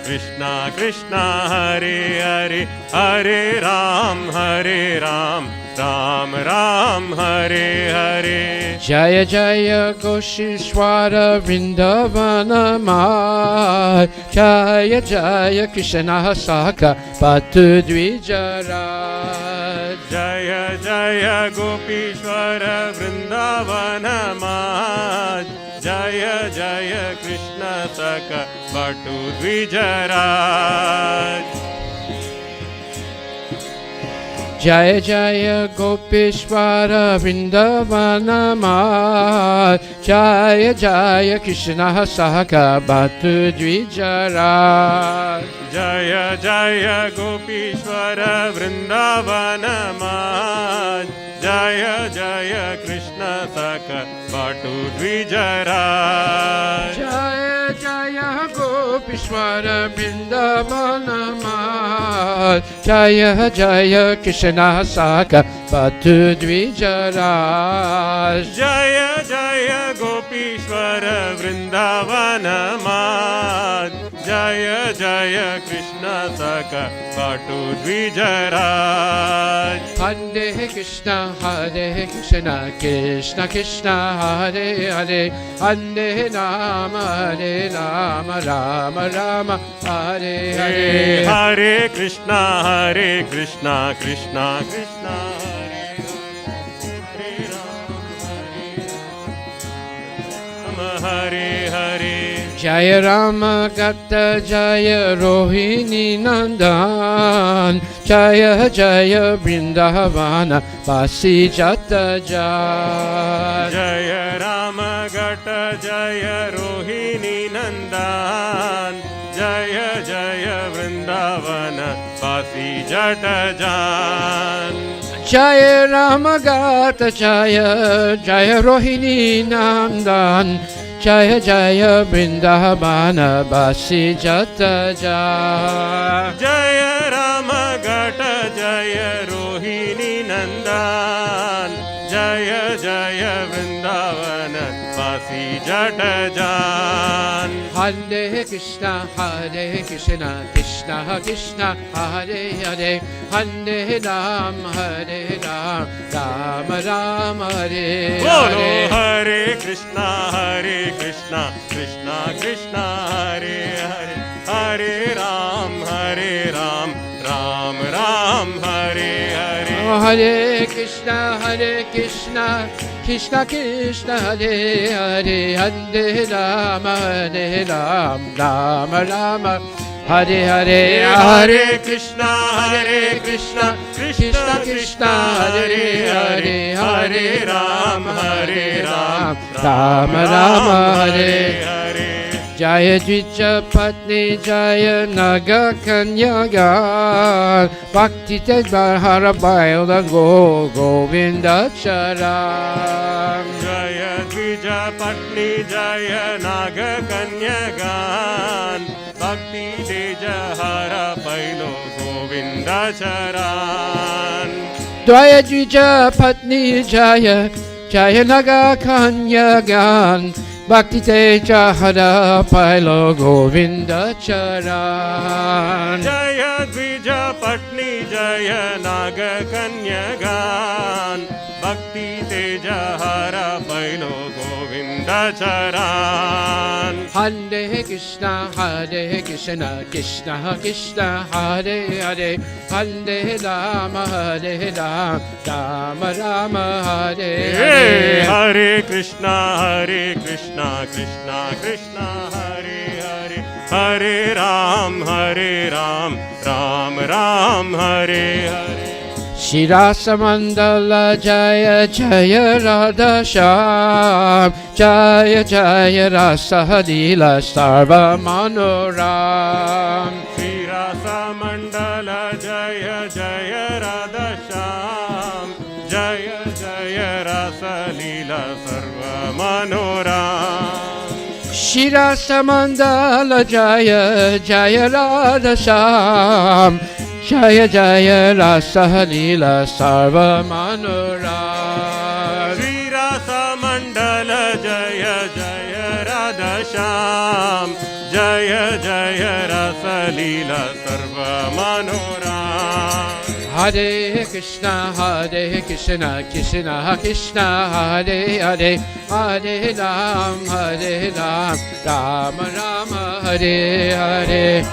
Krishna Krishna, Hare Hare, Hare Ram, Ram Ram, Hare Hare. Jaya Jaya Goshishwara Vrindavana Mai Jaya Jaya Krishna Saka Patu Dvijaraj. Jaya Jaya Gopishwara Vrindavana Maj Jaya Jaya Krishna Saka Batu Dvijaraj. Jaya Jaya Gopishwara Vrindavana Mai Jaya Jaya Krishna Saka Batu Dvijaraj. Jaya Jaya Gopishwara Vrindavana Maj Jaya Jaya Krishna Saka Batu Dvijaraj. Jaya Jaya Gopishwara Vrindavana Mai Jaya Jaya Krishna Saka Batu Dvijaraj. Jaya Jaya Gopishwara Vrindavana Maj Jaya Jaya Krishna Saka Batu Dvijaraj. Hare Krishna, Krishna Krishna, Hare Hare, Hare Rama, Rama Rama, Hare Hare. Hare Krishna, Krishna Krishna, Hare Hare, Hare Hare. Jaya Rama Gata Jaya Rohini Nandan Jaya Jaya Vrindavana Basi Jata Jaya. Jaya Rama Gata Jaya Rohini Nandan Jaya Jaya Vrindavana Basi Jata Jan. Jaya Rama Gata Jaya Jaya Rohini Nandan Jaya Jaya Vrindavana Basi Jata Jaya. Jaya Rama Gata Jaya Rohini Nandan Jaya Jaya Vrindavana Basi Jata Jan. Hare Krishna, Krishna Krishna, Hare Hare, Hare Rama, Rama Rama, Hare Bolo Hare. Hare Krishna, Krishna Krishna, Hare Hare, Hare Ram, Ram Ram, Hare Hare. Hare Krishna, Krishna Krishna, Hare Hare, Hare Rama, Rama Rama, Hare Hare. Hare Krishna, Krishna Krishna, Hare Hare, Hare Rama, Rama Rama, Hare Hare. Jaya Dvija Patni Jaya Naga Kanyaga Bhakti Tedbahara Baila Go Govinda Charam. Jaya Dvija Patni Jaya Naga Kanyagan Bhakti Deja Hara Pailo Govinda Charan. Dwaya Dvija Patni Jaya Jaya Naga Kanya Gan Bhakti Teja Hara Pailo Govinda Charan Jaya Dvija Patni Jaya Naga Kanyagan Bhakti Teja Hara Pailo Govinda Charan Hare Krishna Krishna Krishna Hare Hare Hare Rama Rama Rama Hare Hare Hare Krishna Krishna Krishna Hare Hare Hare Ram Ram Ram Hare Hare Shirasa Mandala Jaya Jaya Radha Shyam Jaya Jaya Rasa Hadila Sarva Manoram Shirasa Mandala Jaya Jaya Radha Shyam Jaya Jaya Rasa Leela Sarva Manoram Shirasa Mandala Jaya Jaya Radha Shyam Jaya Jaya Rasa Leela Sarva Manoram Shri Rasa Mandala Jaya Jaya Radha Shyam Jaya Jaya Rasa Leela Sarva Manoram Hare Krishna Krishna Krishna Hare Hare Hare Ram Rama Rama Hare Hare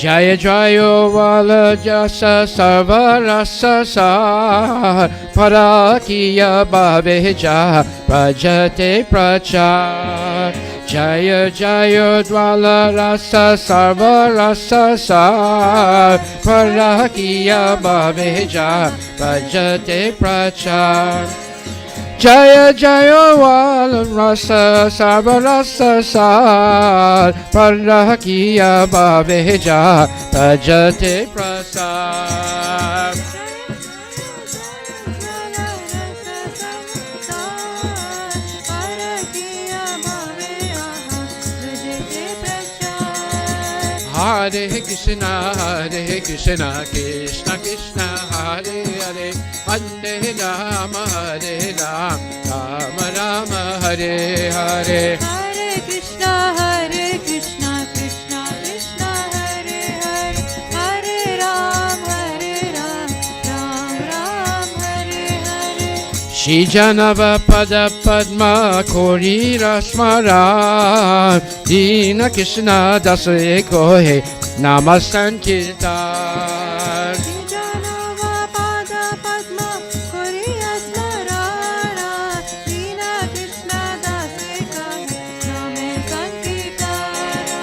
Jaya Jaya Vala Jasa Sarva Rasa Sar Parakiya Bhaveja Prajate Prachar Jaya Jaya Dwala Rasa Sarva Rasa Sar Parakiya Bhaveja Prajate Prachar Jaya Jaya Vala Rasa Sarva Rasa Sar Parakiya Bhaveja Prajate Prasar Hare Krishna Krishna Krishna Hare Hare Hare Rama Rama Rama Hare Hare Hare Krishna Krishna Krishna Hare Hare Hare Ram Ram Ram Hare Hare Shri Janava Pada Padma Kori Rasmara Dina Krishna Dasa Kohe Nama Sankirtan Janava Pada Padma Koriya Smarana Dina Krishna Dase Kahe Name Sankirtana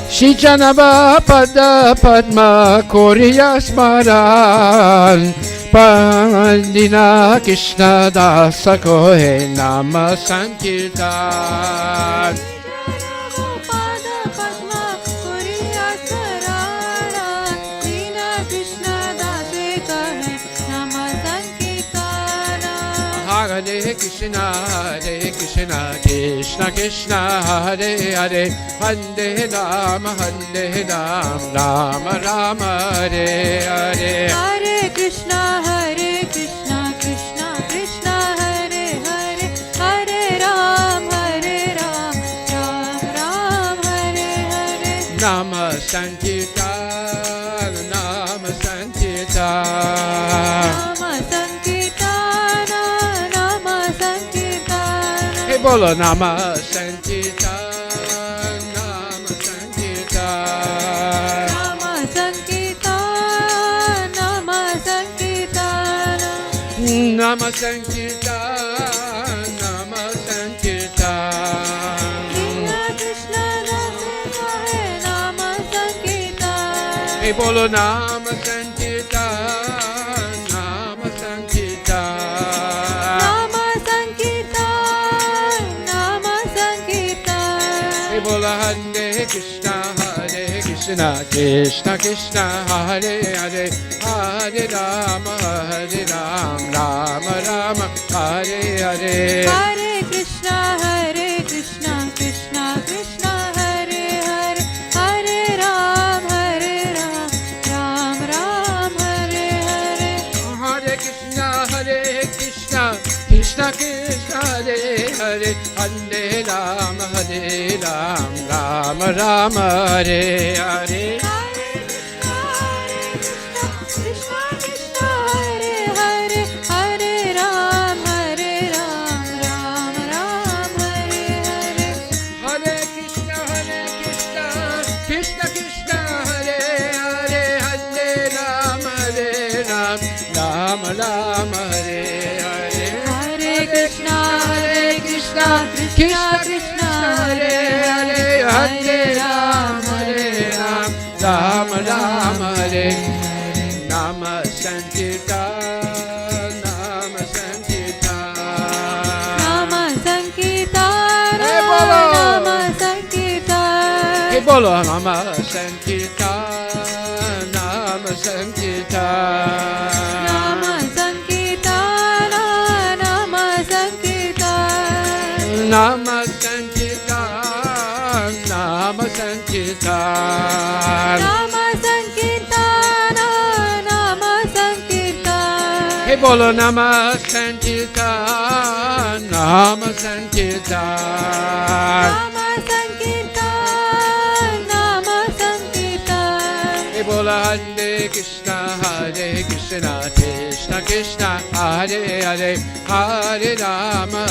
Shri Janava Pada Padma Kori Rasmara Dina Krishna Dasa Kohe Nama Sankirtan Hare Krishna Krishna Krishna Hare Hare Hare Rama Rama Rama Hare Hare Hare Krishna Krishna Krishna Hare Hare Hare Ram Ram Ram Hare Hare Nama Sankirtan Nama Sankirtan Nama Sankirtana Nama Sankirtana Hey Bolo Nama Sankirtan Nama Sankirtan Nama Sankirtana Nama Sankirtana Nama Sankirtan Nama Sankirtan Krishna Krishna Dase Kahe Nama Sankirtana Hey Bolo Nama Sankirtan Nama Sankirtan Nama Sankirtan Nama Sankirtan Hey Bolo Hare Krishna Krishna Krishna Hare Hare Hare Rama Rama Rama Hare Hare Hare Krishna Krishna Krishna Hare Hare Hare Rama Rama Rama Hare Hare Krishna Krishna Hare Hare Hare Ram Ram Hare Hare Hare Krishna Krishna Krishna Hare Hare Hare Rama Rama Rama Hare Hare Hare Krishna Krishna Krishna Hare Hare Hare Ram Rama Rama Hare Nama Sankirtan Nama Sankirtan Nama Sankirtan Hey, bolo! Nama Sankirtan Hey, bolo Nama Sankirtan Nama Sankirtan Nama Sankirtan Nama Sankirtan Nama Sankirtan Nama Sankirtan Nama Sankirtan Nama Sankirtan Hey, bolo Nama Sankirtan Nama Sankirtan Nama Sankirtan Nama Sankirtan Hey, bolo Hare Krishna Krishna Krishna Hare Hare Hare Rama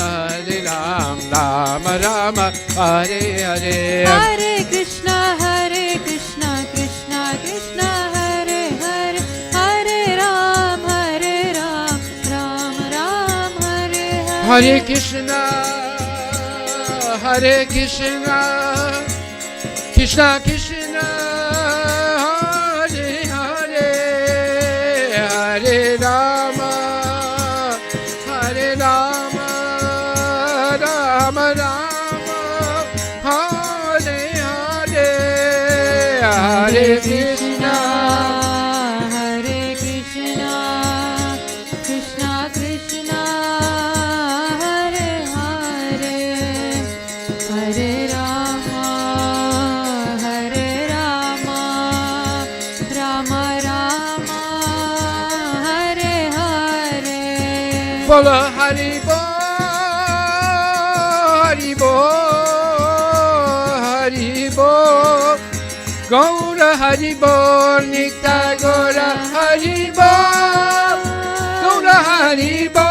Rama Rama Hare Hare Hare Krishna Krishna Krishna Hare Hare Hare Ram Ram Hare Hare Hare Krishna Krishna Krishna Hare Hare Hare Rama Rama Rama Hare Hare Hare Krishna Hare Krishna Krishna Krishna Hare Hare Hare Rama Rama Rama Hare Hare Bolo Hari Bo Hari Bo Hari Bo Gaura Hari Bo Nita Gaura Hari Bo Gaura Hari Bo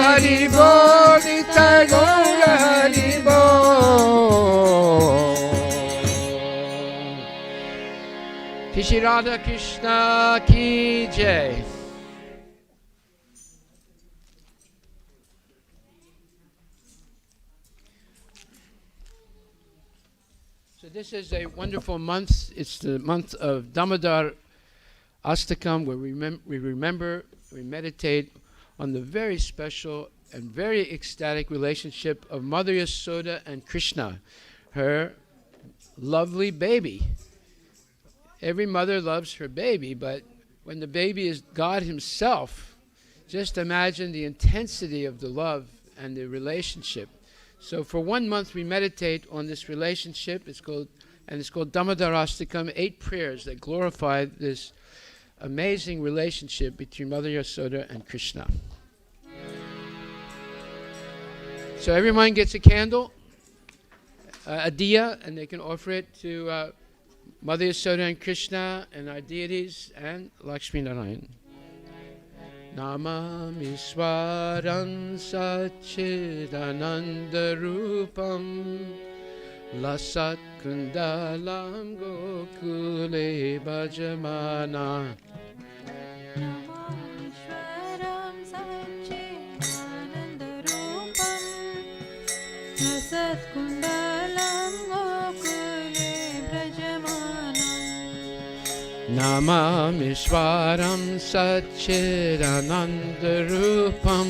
Hari Bo Nita Gaura Hari Bo Shri Radha Krishna Ki Jai. So this is a wonderful month. It's the month of Damodar Astakam, where we remember, we meditate on the very special and very ecstatic relationship of Mother Yasoda and Krishna, her lovely baby. Every mother loves her baby, but when the baby is God Himself, just imagine the intensity of the love and the relationship. So for 1 month we meditate on this relationship. It's called Damodarastakam, 8 prayers that glorify this amazing relationship between Mother Yasoda and Krishna. So everyone gets a candle, a diya, and they can offer it to Mother Yasoda and Krishna and our deities and Laxmi Narayana. Namami Swaram Satchidananda Rupam Lasat Kundalam Gokule Bhajamana. Namamishwaram Satchidananda Rupam Lasat Kundalam Gokule Brajamanam. Namami Swaram Satchidananda Rupam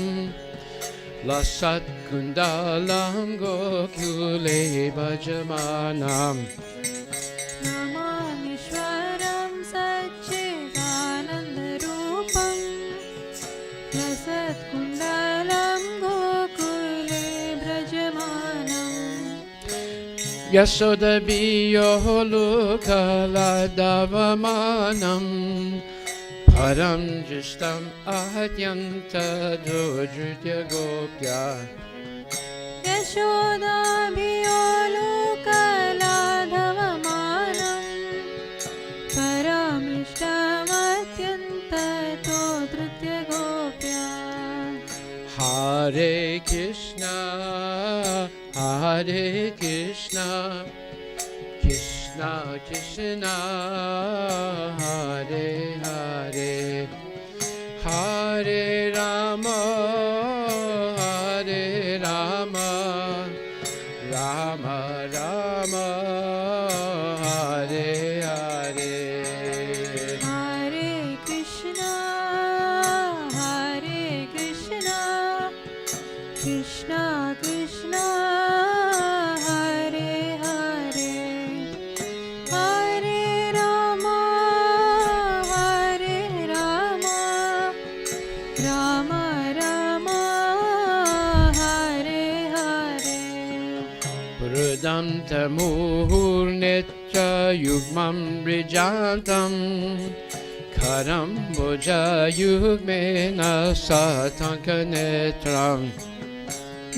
Lasat Kundalam Gokule Bhajamanam. Namamishwaram Satchidananda Rupam Lasat Kundalam Gokule Brajamanam. Yasoda Biyoholukala Davamanam Param Jishtam Ahatyanta Dodritya Gopya यशोदाभियोलोकलाधवमानं परमिष्टमत्यन्ततो धृत्य Gopya Hare Krishna, Hare Krishna, Krishna Krishna, Hare Hare, Hare Rama, Hare Rama, Rama Rama, Hare Hare. Hare Krishna, Krishna Krishna, Hare Hare, Hare Rama, Rama Rama, Hare Hare. Prudanta Muhurnetra Yugmam Brijantam Karam Boja Yugmena Satankanetram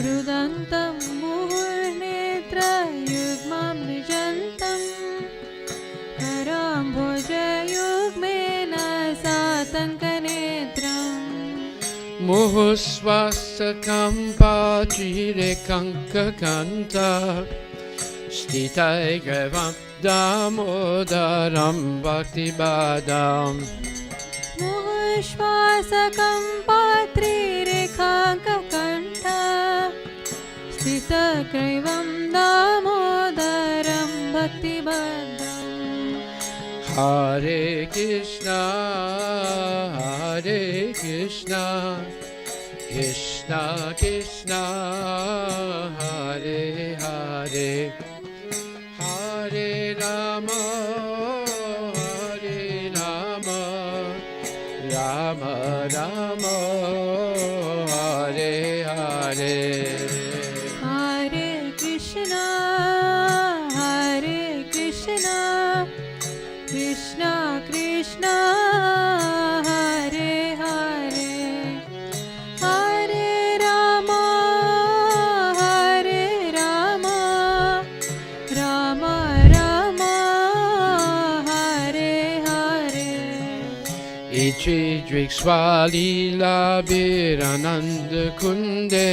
Rudantam Muhurnetra Yugmam Nijantam Karam Bhoja Yugmena Satankanetram Muhuswasakam Pachire Kankakanta Stitai Gravam Damodaram Bhakti Badam Muhushvasakam Patri Rekhankakanta Sthitakrivam Damodaram Bhaktibaddham Hare Krishna, Hare Krishna, Krishna Krishna, Hare Hare, Hare Rama, Hare Rama, Rama Rama, Hare Hare. Hare Krishna, Krishna Krishna, Hare Hare, Hare Rama, Rama Rama, Hare Hare. Ichi Driksvalila Birananda Kunde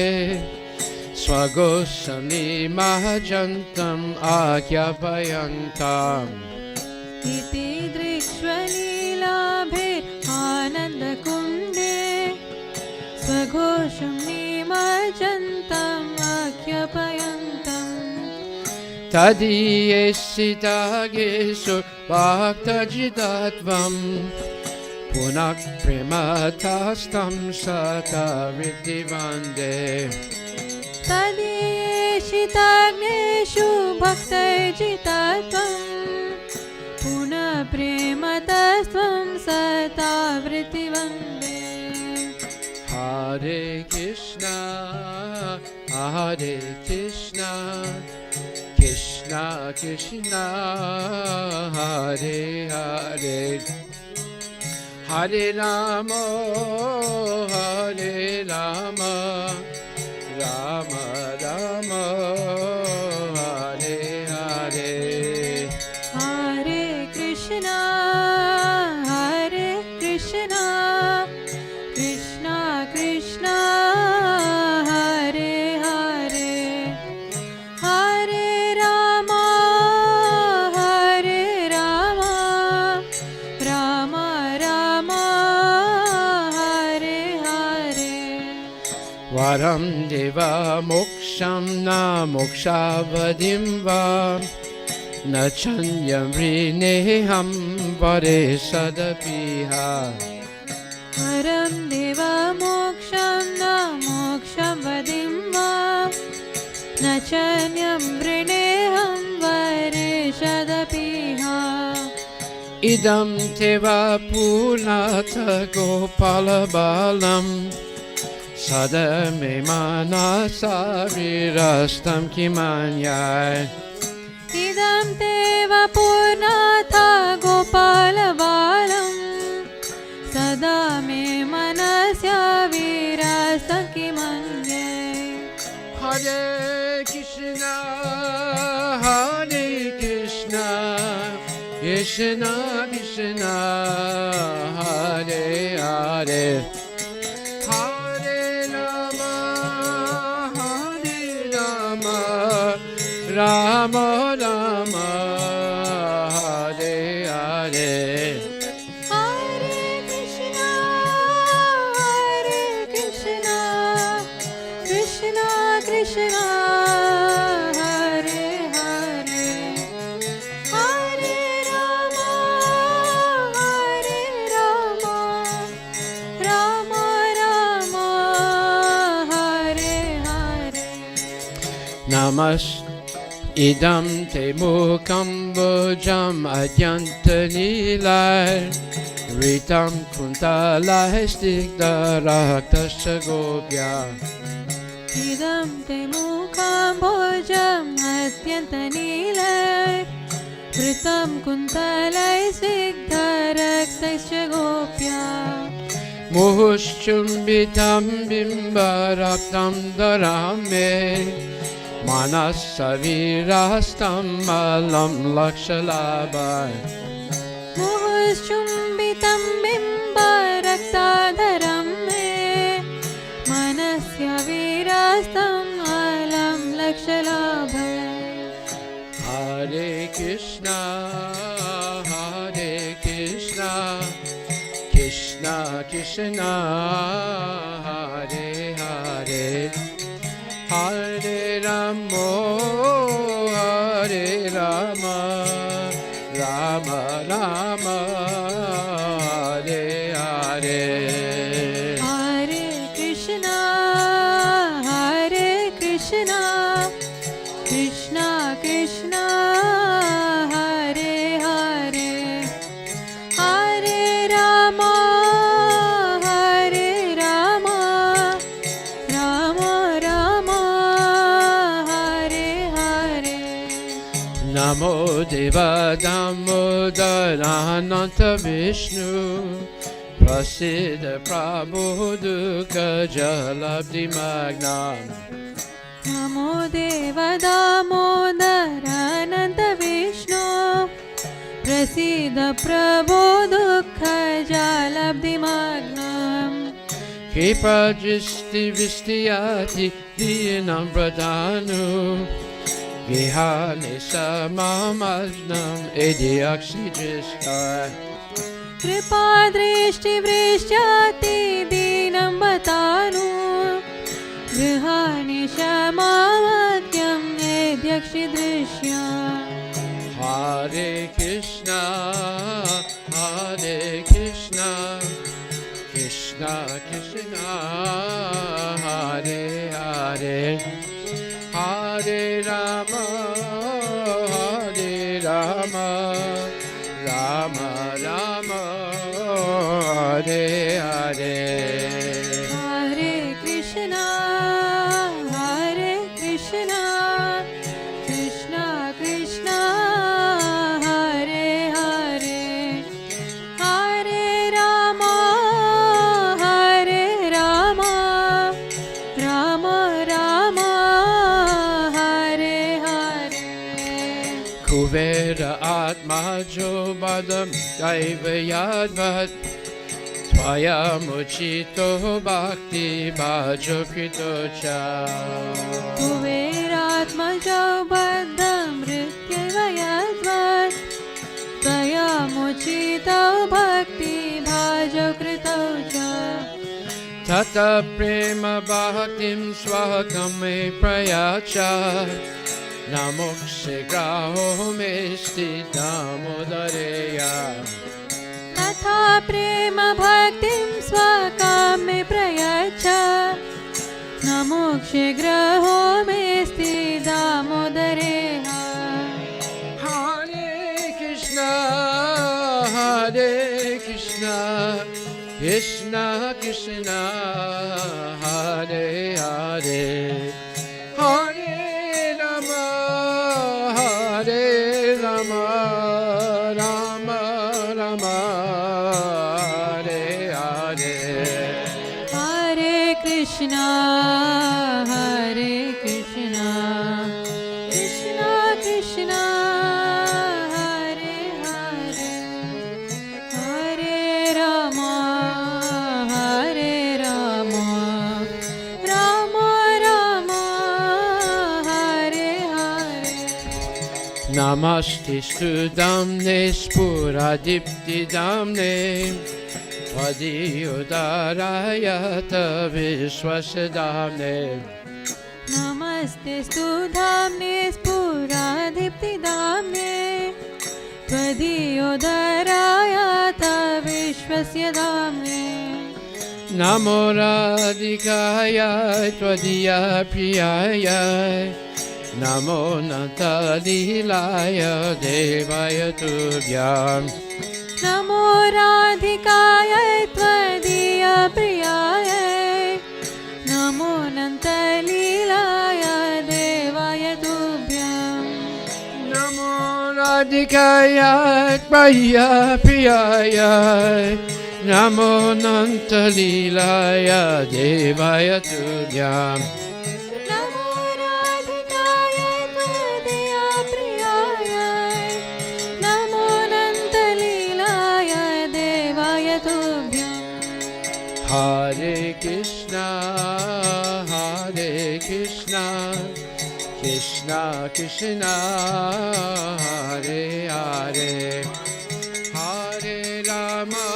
Swagosami Mahajantam Akyapayantam Iti Drikshvalilabhir Anandakunde Swagosham Nimajantam Akyapayantam Tadiyesitageshu Bhaktajitatvam Punak Prematastam Sata Vidivande Tadiyeshitagneshu Bhaktajitatvam Puna Prematasvam Sata Vritivande Hare Krishna, Hare Krishna, Krishna Krishna, Hare Hare, Hare Rama, Hare Rama, Rama Rama, Hare Hare. Hare Krishna, Krishna Krishna, Hare Hare, Hare Rama, Rama Rama, Hare Hare. Varam Deva Moksham Na Mokshavadim Va Nachanyam Vrineham Vare Sadapiha Haram Deva Moksham Na Moksham Vadim Va Nachanyam Vrineham Vare Shadapiha Idam Teva Purnata Gopala Balam Sadame Manasarirastam Kimanyai Idam Teva Purnatha Gopala Balam सदा मे मनस्य विरसं किमन्ये Hare Krishna, Hare Krishna, Krishna Krishna, Hare Hare, Hare Rama, Hare Rama, Rama Rama, Hare Hare. Hare Krishna, Krishna Krishna, Hare Hare, Hare Rama, Rama Rama, Hare Hare. Namas idam te mukam bojam adyantanilai ritam kuntalai stigdaraktasya gopya Idam te mukham bhojam atyantanilayar Vritam kuntalai sigdharaktaisya gopya muhushchumbitam bimbaraktam darame manasavirastam malam lakshalabhai Muhushchumbitam bimbaraktaadharam me Manasya virastam alam lakshalabhai Hare Krishna, Hare Krishna, Krishna Krishna, Hare Hare, Hare Rama, Hare Rama, Rama Rama, Hare Hare. Hare Krishna, Krishna Krishna, Hare Hare, Hare Rama, Rama Rama, Hare Hare. Namo Deva Damodarananta Vishnu Prasiddha Prabodhuka Jalabdi Magnam Namo Deva Damodarananta Vishnu Prasiddha Prabhu Dukha Jalabdi Magnam Kripa Dristi Vistiyati Dinam Pradhanu Vihane Samamajnam Ediakshi Drishta Kripa Drishti Vrishyati Dinam Batanu Grihani Shamamatyam Edyakshi Drishya Hare Krishna, Hare Krishna, Krishna Krishna, Hare Hare, Hare Rama, Hare Rama, Rama Rama, Hare Hare. Hare Krishna, Krishna Krishna, Hare Hare, Hare Rama, Rama Rama, Hare Hare. Kuvera Atmajo Badam Daivayadvat Tvaya Muchito Bhakti Bhajo Kritocha Kuveratmajo Baddham Rityavayadvat Tvaya Mochito Bhakti Bhajo Kritocha Tata Prema Bhaktim Swakam Me Prayacha Namokshe Graho Mesti Damodareya Tatha Prema Bhaktim Swakam Me Prayacha Namokshe Graho Mesti Damodareha Hare Krishna, Hare Krishna, Krishna Krishna, Hare Hare, Hare Rama, Hare Rama, Rama Rama, Hare Hare. Hare Krishna, Hare Krishna, Krishna Krishna, Hare Hare, Hare Rama, Hare Rama, Rama Rama, Hare Hare. Namaste Sudamne Spuradipti Damne Tvadiyodarayata Vishwasadamne. Namaste Sudhamne Spuradiptidamne Tvadiyodarayata Vishwasya Damne. Namo Radhikaya Tvadiya Priyaya Namo Natalilaya Devaya Tubhyam. Namo Radhikaya Tvadiya Priyaya Namo Nantalilaya Devaya Tubhyam. Namo Radhikaya Tvadiya Priyaya Namo Nantalilaya Devaya Tubhyam. Namo Radhikaya Tvadiya Priyaya Namo Nantalilaya Devaya Tubhyam. Hare Krishna, Hare Krishna, Krishna Krishna, Hare Hare, Hare Rama,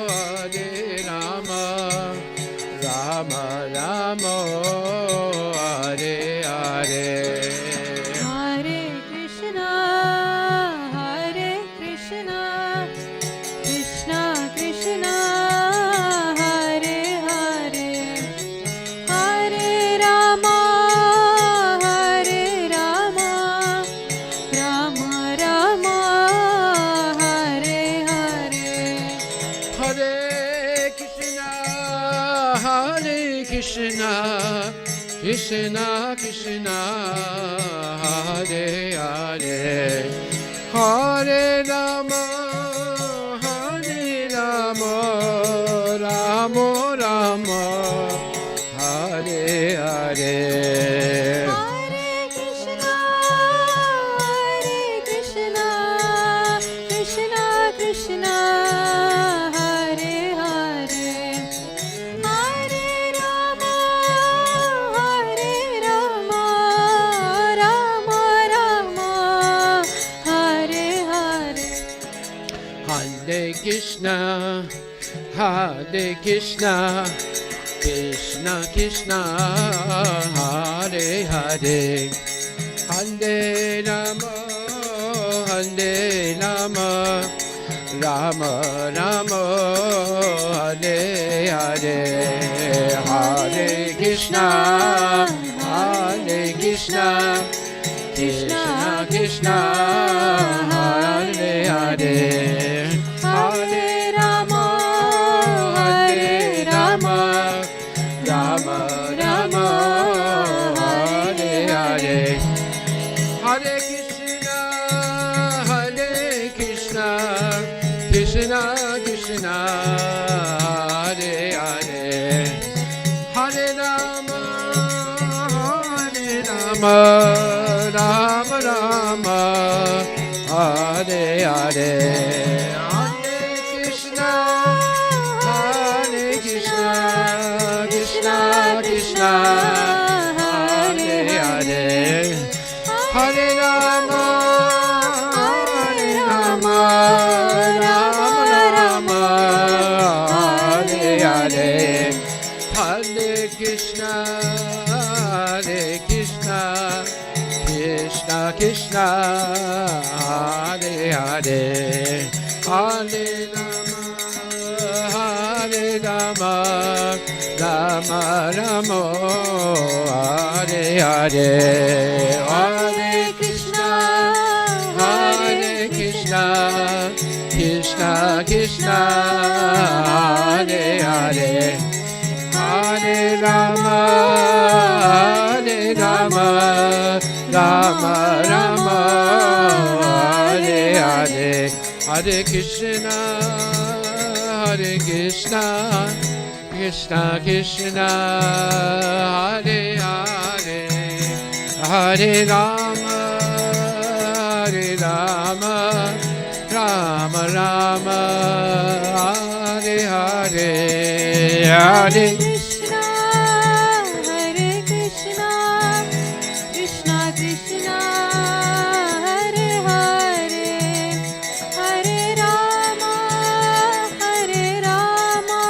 Hare Rama, Rama Rama, Hare Hare. Hare Krishna, Hare Krishna, Krishna Krishna, Hare Hare, Hare Rama, Hare Rama, Rama Rama, Hare Hare. Hare Krishna, Hare Krishna, Krishna Krishna, Hare Hare, Hare Rama, Hare Rama, Rama Rama, Hare Hare. Hare Krishna, Hare Krishna, Krishna Krishna, Hare Hare, Hare Rama, Hare Rama, Rama Rama, Hare Hare. Hare Krishna, Hare Krishna, Krishna Krishna, Hare Hare, Hare Rama, Hare Rama, Rama Rama, Hare Hare, Hare Krishna, Hare Krishna, Krishna Krishna, Hare Hare, Hare Rama, Hare Rama, Rama Rama, Hare Hare, Hare Krishna, Hare Krishna, Krishna Krishna, Hare Hare, Hare Rama, Hare Rama, Rama Rama, Hare Hare, Hare Krishna, Hare Krishna, Krishna Krishna, Hare Hare, Hare Rama, Hare Rama, Rama Rama, Hare Hare, Hare Krishna, Hare Krishna, Krishna Krishna, Hare Hare, Hare Rama, Hare Rama, Rama Rama, Hare Hare, Hare Krishna, Hare Krishna, Krishna Krishna, Hare Hare, Hare Rama, Hare Rama, Rama Rama, Hare Hare, Hare Krishna, Hare Krishna, Krishna Krishna, Hare Hare, Hare Rama, Hare Rama, Rama Rama, Hare Hare, Hare Krishna, Hare Krishna, Krishna Krishna, Hare Hare, Hare Rama, Hare Rama,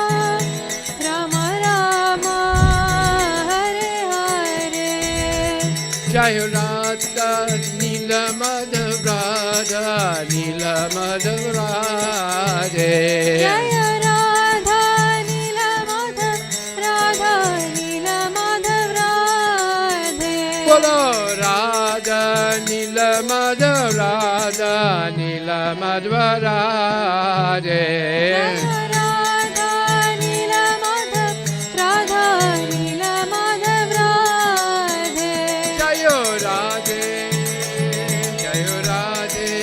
Rama Rama, Hare Hare. Jai Radha Nila Madhav Radha Nila Madhav Radhe Jaya Radha Nila Madhav Radha Nila Madhav Radhe. Bolo Radha Nila Madhav Radha Nila Madhav Radhe Jaya Radha Nila Madhav Radha Nila Madhav Radhe. Jayo Radhe Jayo Radhe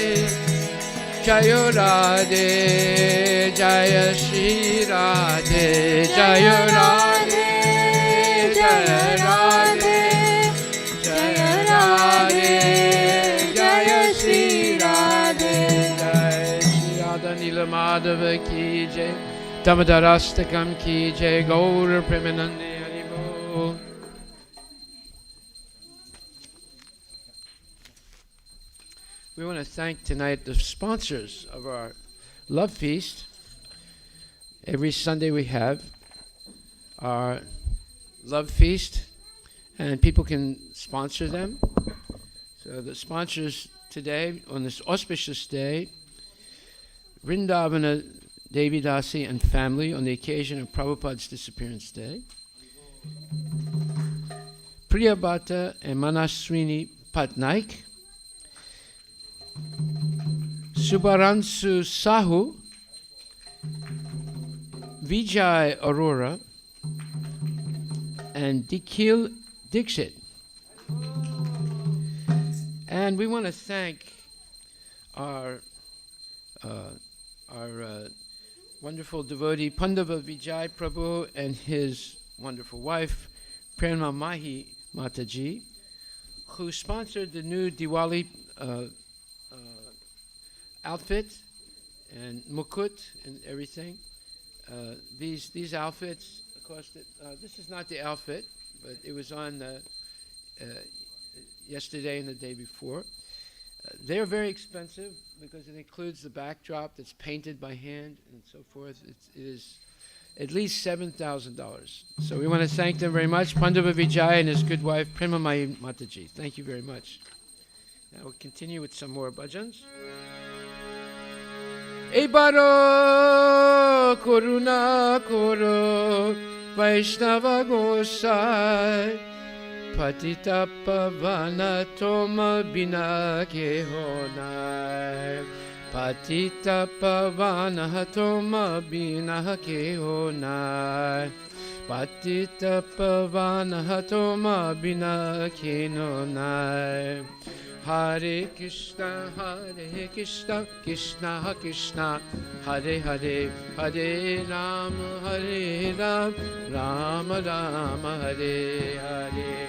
Jayo Radhe Jaya Shri Radhe Jayo Radhe Jaya Radhe Jaya Radhe Jaya Shri Radhe Jaya Shri Radha Nila Madhava Ki Jai Damodarastakam Ki Jai Gaura Premanande Haribo. We want to thank tonight the sponsors of our Love Feast. Every Sunday we have our Love Feast, and people can sponsor them. So the sponsors today, on this auspicious day, Vrindavana Devi Dasi and family on the occasion of Prabhupada's disappearance day. Priyabhata and Manaswini Patnaik. Subaransu Sahu, Vijay Arora, and Dikhil Dixit. And we want to thank our wonderful devotee Pandava Vijay Prabhu and his wonderful wife Prema Mahi Mataji, who sponsored the new Diwali outfit and mukut and everything. These outfits costed. This is not the outfit, but it was on yesterday and the day before. They're very expensive because it includes the backdrop that's painted by hand and so forth. It is at least $7,000. So we want to thank them very much, Pandava Vijay and his good wife Prema Mai Mataji. Thank you very much. Now we'll continue with some more bhajans. Ebaro Koruna Koro Vaishnava Gosai Patita Pavana Toma Bina Kehonai Patita Pavana Toma Bina Kehonai Patita Pavana Toma Bina Kehonai Hare Krishna, Krishna Krishna, Hare Hare, Hare Rama, Rama Rama, Hare Hare.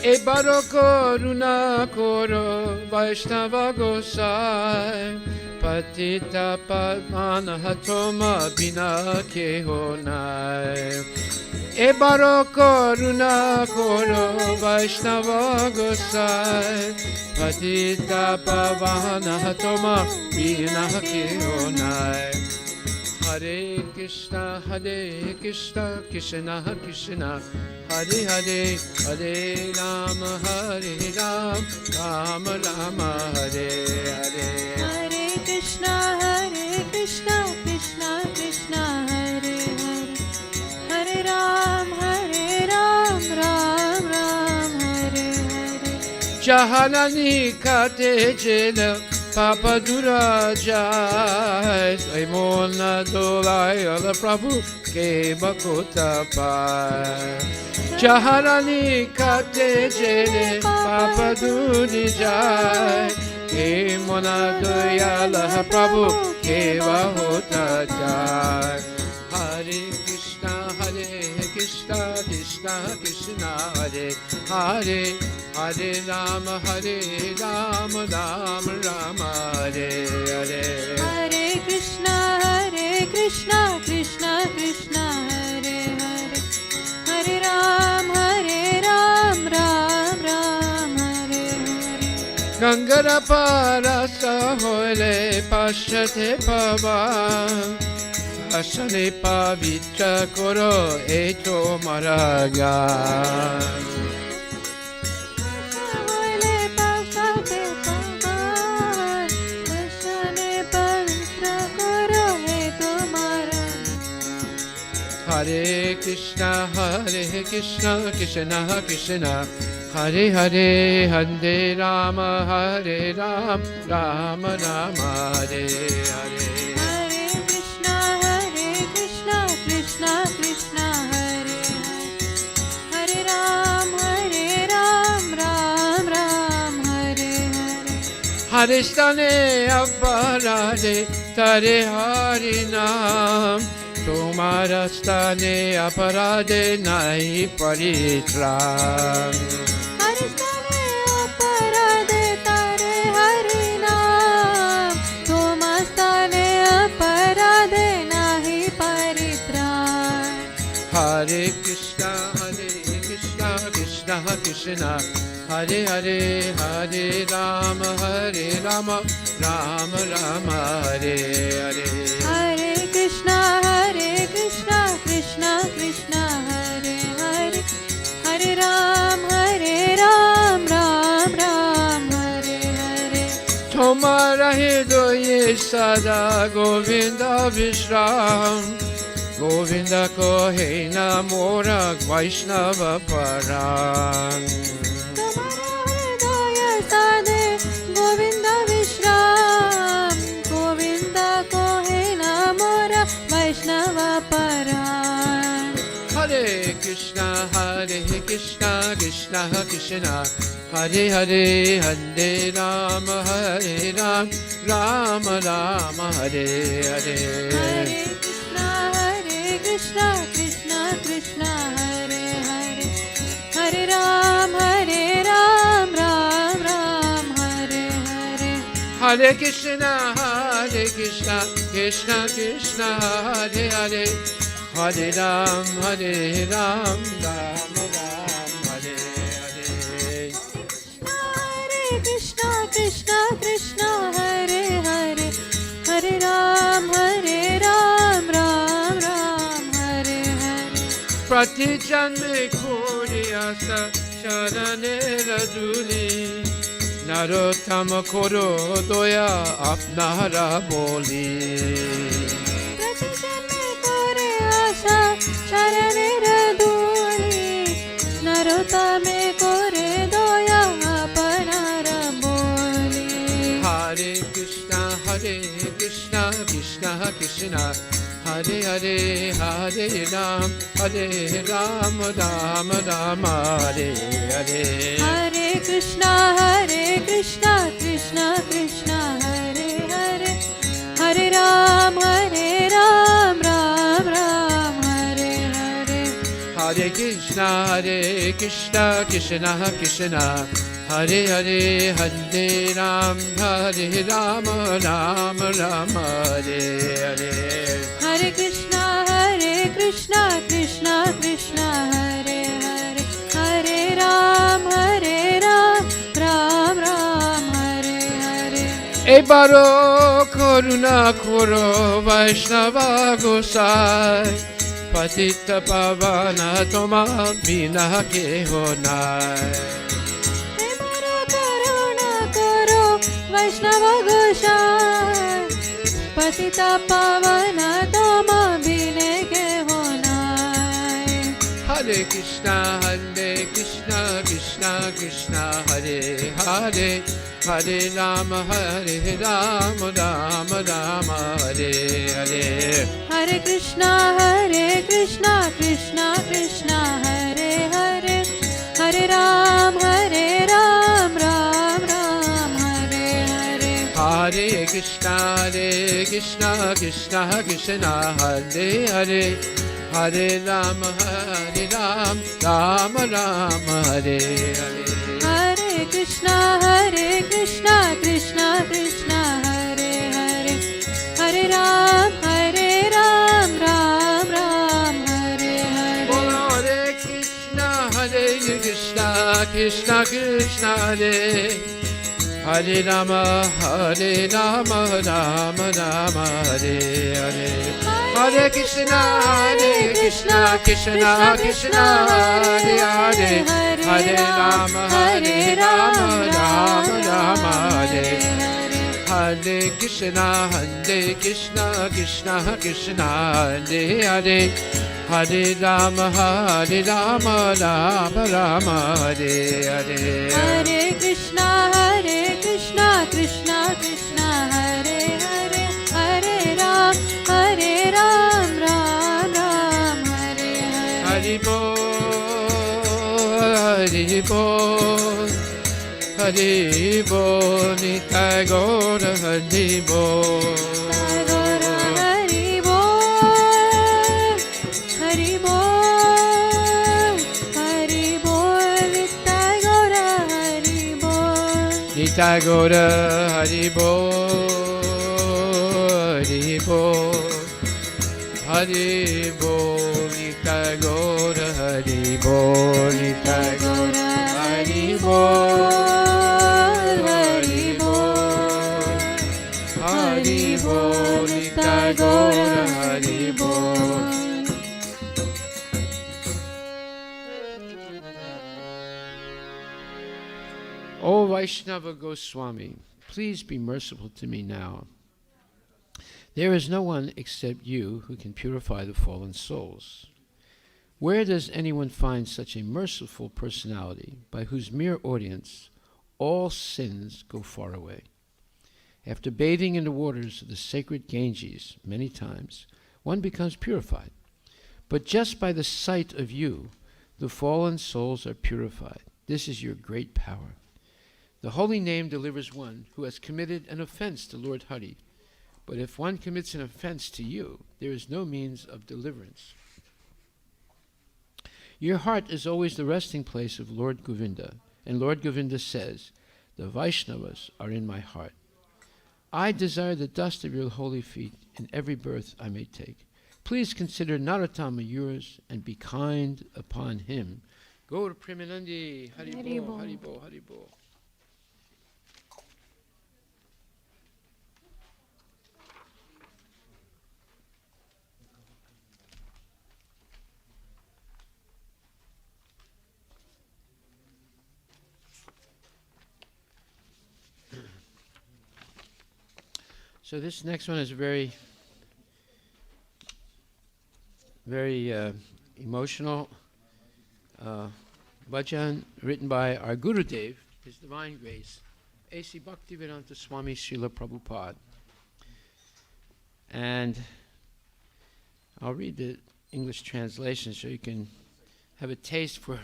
Ebaro Koruna Koro Vaishnava Gosai Patita Padmana Hatoma Bina Kehonai Ebaro Koruna Koro Vaishnava Gosai Patita Pavana Hatoma Bina Kehonai Hare Krishna, Krishna Krishna, Hare Hare, Hare Rama, Rama Rama, Hare Hare. Hare Krishna, Krishna Krishna, Hare Hare, Hare Ram, Ram Ram, Hare Hare. Jahanani Kate Jena Papa Durajai Saimona Dolai Ala Prabhu Ke Bakota Pai Jaharani kate jere papa duni jai. He mona doyala Prabhu keva hota jai. Hare Krishna Krishna Krishna Hare Hare. Hare Rama Rama Rama Hare Hare. Hare Krishna Krishna Krishna Hare Hare. Hare Ram Ram Ram Hare Hare. Gangara parasa hoile pashate pava. Asane pavitra koro eto maraga. Hare Krishna Krishna Krishna Hare Hare. Hare Rama Rama Rama Hare Hare. Hare Krishna Krishna Krishna Hare Hare. Hare Ram Ram Hare Hare. Hare stane aparade tare Hari Nam. Tumhara stane aparade nahi paritran. Hare stane aparade tare Hari Naam. Tumhara stane aparade nahi paritran. Hare Krishna Krishna Krishna Hare Hare. Hare Rama Rama Rama Hare Hare. Hare Krishna Krishna Krishna Hare Hare. Hare Ram Ram Hare Hare. Tomara hridoye sada Govinda Vishram. Govinda ko hai namora Vaishnava paran. Tumhara hridaya sade Govinda Vishram. Govinda ko hai namora Vaishnava paran. Hare Krishna Krishna Krishna Hare Hare. Hare Rama Rama Rama Hare Hare. Hare Krishna Krishna Hare Hare. Hare Ram Ram Hare Hare. Hare Krishna Krishna Krishna Hare Hare. Hare Ram Ram Hare Hare. Hare Krishna Krishna Hare Hare. Hare Ram Ram Hare Hare. Prati janme kori asa charane raduli. Narottama koro doya apnara boli. Pratijane kore asha charane raduli. Narottame kore doya aparara boli. Hare Krishna Krishna Krishna Hare Hare. Hare Ram Ram Hare Hare. Hare Krishna Krishna Hare Hare. Hare Ram Ram Hare Hare. Hare Krishna Krishna Krishna Hare Hare. Hare Ram Ram Hare Hare. Hare Krishna Krishna Hare Hare. Hare Ram Ram Hare Hare. Ebaro koruna koro Vaishnava Gosai. Patita pavana toma bina ke honai. Hemara karuna karo Vaishnava Goshai. Patita pavana toma bine ke honai. Hare Krishna Krishna Krishna Hare Hare. Hare Rama, Rama Rama, Hare Hare. Hare Krishna, Krishna Krishna, Hare Hare. Hare Ram, Ram Ram, Hare Hare. Hare Krishna, Krishna Krishna, Hare Hare. Hare Rama, Rama Rama, Hare Hare. Hare Krishna, Krishna Krishna, Hare Hare. Hare Ram, Ram Ram, Hare Hare. Bolo Hare Krishna, Krishna Krishna, Hare. Hare Rama, Rama Rama, Hare Hare. Hare Krishna, Krishna Krishna, Hare Hare. Hare Rama, Rama Rama, Hare Hare. Krishna, Krishna Krishna, Hare Hare. Hare Rama, Rama Rama, Hare Hare. Hare Krishna, Krishna Krishna, Hare Hare. Hare Ram, Ram Ram, Hare Hare. Hari Bol, Hari Bol, Hari Bol, Nitai Gaura, Hari Bol. Hari Bol, Hari Bol, Hari Bol, Nitai Gaura, Hari Bol. Nitai Gaura, Hari Bol, Hari Bol, Hari Bol, Nitai Gaura, Hari Bol, Nitai Gaura, Hari Bol, Hari Bol, Hari Bol, Nitai Gaura, Hari Bol. O Vaishnava Goswami, please be merciful to me now. There is no one except you who can purify the fallen souls. Where does anyone find such a merciful personality by whose mere audience all sins go far away? After bathing in the waters of the sacred Ganges many times, one becomes purified. But just by the sight of you, the fallen souls are purified. This is your great power. The holy name delivers one who has committed an offense to Lord Hari. But if one commits an offense to you, there is no means of deliverance. Your heart is always the resting place of Lord Govinda, and Lord Govinda says, the Vaishnavas are in my heart. I desire the dust of your holy feet in every birth I may take. Please consider Narottama yours and be kind upon him. Go to Premanandi. Hari Bol, Hari Bol, Hari Bol. So this next one is very emotional bhajan written by our Gurudev, His Divine Grace, A.C. Bhaktivedanta Swami Srila Prabhupada. And I'll read the English translation so you can have a taste for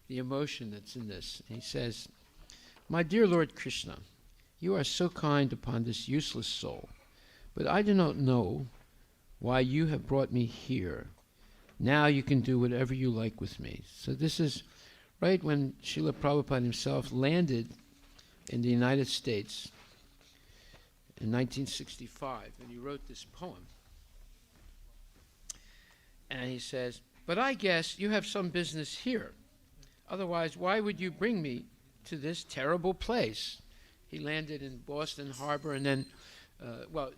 the emotion that's in this. He says, My dear Lord Krishna, you are so kind upon this useless soul, but I do not know why you have brought me here. Now you can do whatever you like with me. So this is right when Srila Prabhupada himself landed in the United States in 1965, and he wrote this poem. And he says, but I guess you have some business here. Otherwise, why would you bring me to this terrible place? He landed in Boston Harbor, and then,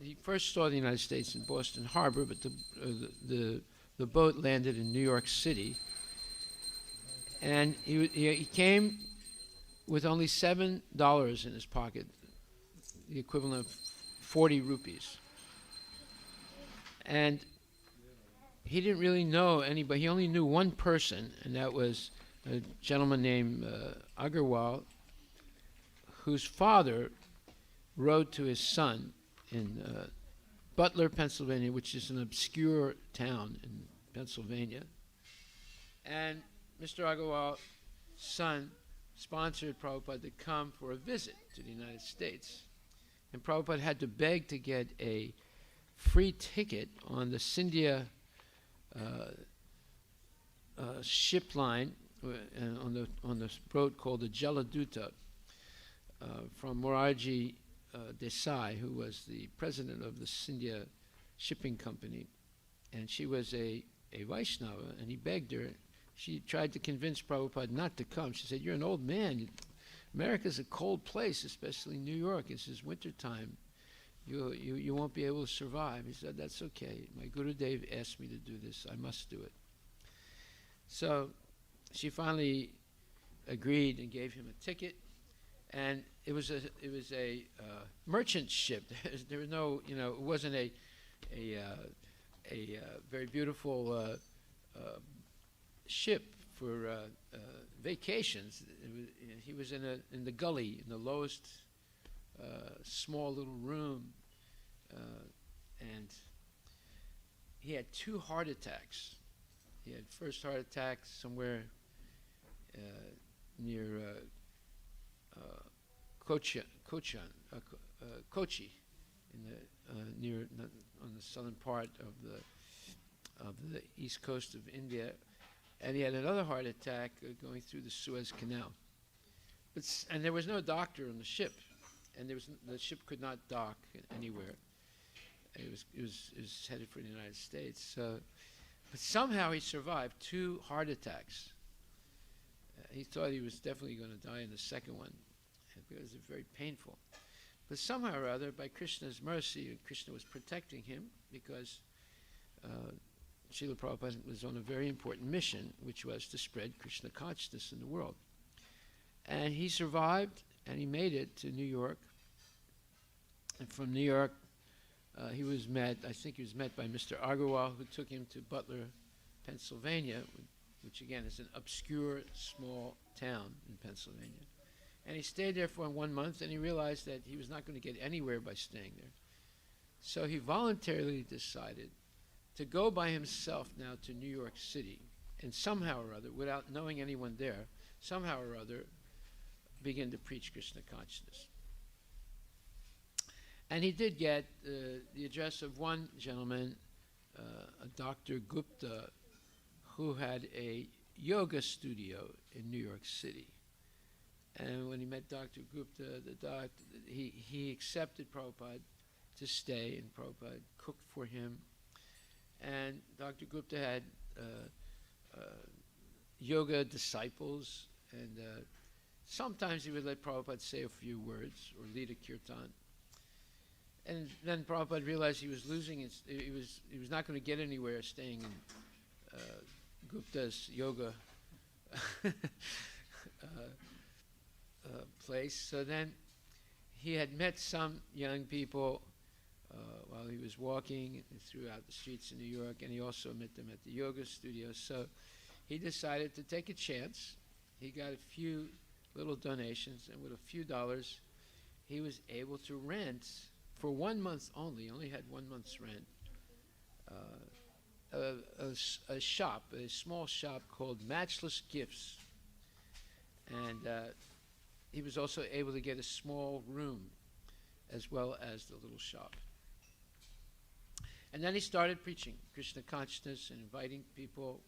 he first saw the United States in Boston Harbor, but the boat landed in New York City. And he came with only $7 in his pocket, the equivalent of 40 rupees. And he didn't really know anybody. He only knew one person, and that was a gentleman named Agarwal, whose father wrote to his son in Butler, Pennsylvania, which is an obscure town in Pennsylvania. And Mr. Agarwal's son sponsored Prabhupada to come for a visit to the United States. And Prabhupada had to beg to get a free ticket on the Scindia ship line on the boat called the Jaladuta from Morarji Desai, who was the president of the Scindia shipping company. And she was a Vaishnava, and he begged her. She tried to convince Prabhupada not to come. She said, "You're an old man. America's a cold place, especially New York. It's his wintertime. You won't be able to survive." He said, "That's okay. My Gurudev asked me to do this. I must do it." So she finally agreed and gave him a ticket. And it was a merchant ship. There was no, it wasn't a very beautiful ship for vacations. He was in the gully, in the lowest small little room, and he had 2 heart attacks. He had first heart attack somewhere near Kochi, in the near on the southern part of the east coast of India, and he had another heart attack going through the Suez Canal. And there was no doctor on the ship, and the ship could not dock anywhere. It was headed for the United States. But somehow he survived 2 heart attacks. He thought he was definitely going to die in the second one, because it's very painful. But somehow or other, by Krishna's mercy, Krishna was protecting him, because Srila Prabhupada was on a very important mission, which was to spread Krishna consciousness in the world. And he survived, and he made it to New York. And from New York, I think he was met by Mr. Agarwal, who took him to Butler, Pennsylvania, which again is an obscure small town in Pennsylvania. And he stayed there for 1 month, and he realized that he was not going to get anywhere by staying there. So he voluntarily decided to go by himself now to New York City, and somehow or other, without knowing anyone there, somehow or other, begin to preach Krishna consciousness. And he did get the address of one gentleman, a Dr. Gupta, who had a yoga studio in New York City. And when he met Dr. Gupta, he accepted Prabhupada to stay, and Prabhupada cooked for him. And Dr. Gupta had yoga disciples, and sometimes he would let Prabhupada say a few words or lead a kirtan. And then Prabhupada realized he was losing he was not going to get anywhere staying in Gupta's yoga place. So then he had met some young people while he was walking throughout the streets of New York, and he also met them at the yoga studio. So he decided to take a chance. He got a few little donations, and with a few dollars, he was able to rent for 1 month only had 1 month's rent, a shop, a small shop called Matchless Gifts. And he was also able to get a small room as well as the little shop. And then he started preaching Krishna consciousness and inviting people.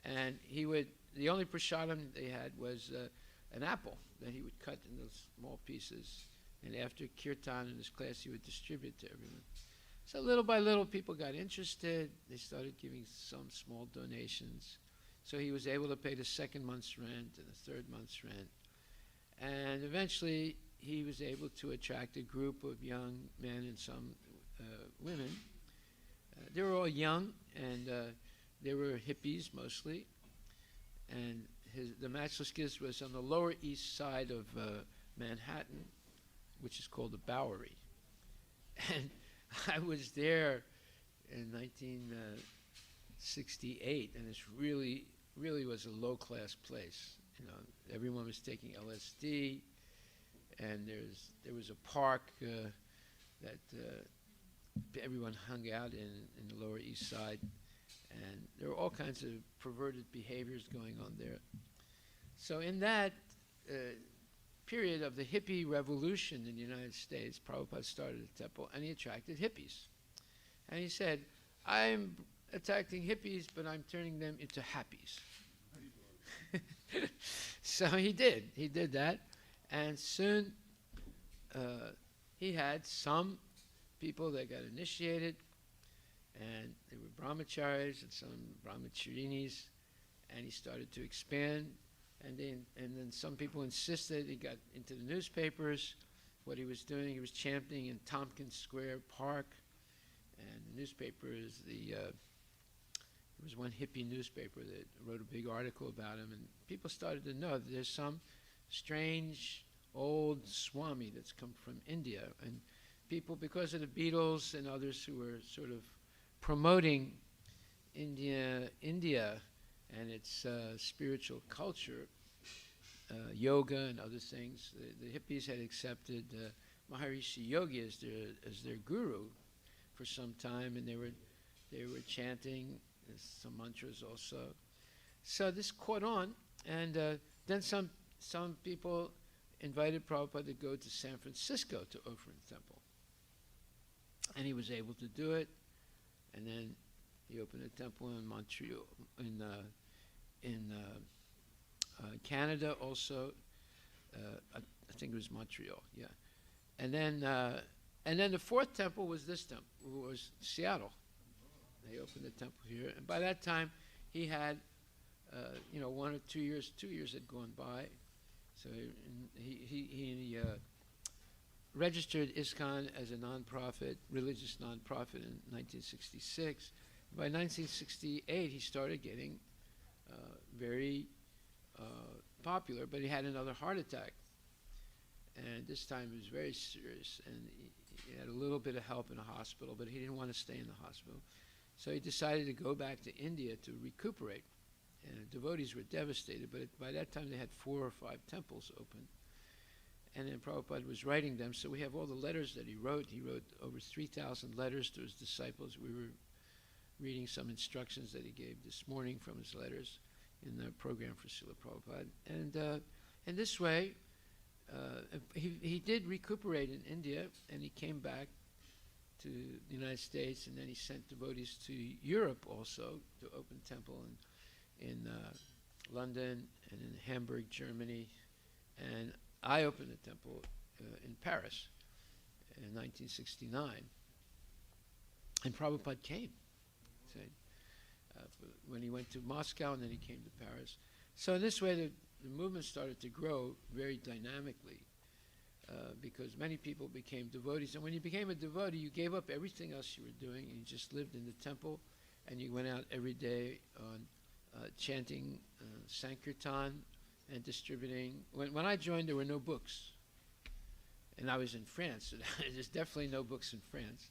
And the only prasadam they had was an apple that he would cut into small pieces. And after kirtan in his class, he would distribute to everyone. So little by little, people got interested. They started giving some small donations. So he was able to pay the 2nd month's rent and the 3rd month's rent. And eventually, he was able to attract a group of young men and some women. They were all young, and they were hippies mostly. And the Matchless Gifts was on the Lower East Side of Manhattan, which is called the Bowery. And I was there in 1968, and it's really was a low-class place. Everyone was taking LSD. and there was a park that everyone hung out in the Lower East Side, and there were all kinds of perverted behaviors going on there. So in that period of the hippie revolution in the United States, Prabhupada started a temple, and he attracted hippies. And he said, I'm attacking hippies, but I'm turning them into happies. So he did that, and soon he had some people that got initiated, and there were brahmacharis and some brahmacharinis, and he started to expand, and then some people insisted. He got into the newspapers. What he was doing, he was chanting in Tompkins Square Park, and the newspapers, there was one hippie newspaper that wrote a big article about him, and people started to know that there's some strange old Swami that's come from India, and people, because of the Beatles and others who were sort of promoting India and its spiritual culture, yoga and other things, the hippies had accepted Maharishi Yogi as their guru for some time, and they were chanting some mantras also. So this caught on, and then some people invited Prabhupada to go to San Francisco to open a temple, and he was able to do it. And then he opened a temple in Montreal, in Canada also. I think it was Montreal, yeah. And then the fourth temple was this temple, was Seattle. They opened the temple here, and by that time he had, 1 or 2 years. 2 years had gone by, so he registered ISKCON as a non-profit, religious non-profit in 1966. By 1968, he started getting very popular, but he had another heart attack. And this time it was very serious, and he had a little bit of help in a hospital, but he didn't want to stay in the hospital. So he decided to go back to India to recuperate. And the devotees were devastated, but by that time they had 4 or 5 temples open. And then Prabhupada was writing them, so we have all the letters that he wrote. He wrote over 3,000 letters to his disciples. We were reading some instructions that he gave this morning from his letters in the program for Srila Prabhupada. And this way, he did recuperate in India, and he came back to the United States, and then he sent devotees to Europe also to open temple in London and in Hamburg, Germany. And I opened a temple in Paris in 1969, and Prabhupada came. When he went to Moscow, and then he came to Paris. So in this way, the movement started to grow very dynamically because many people became devotees. And when you became a devotee, you gave up everything else you were doing, and you just lived in the temple, and you went out every day on chanting Sankirtan and distributing. When I joined, there were no books, and I was in France. So there's definitely no books in France,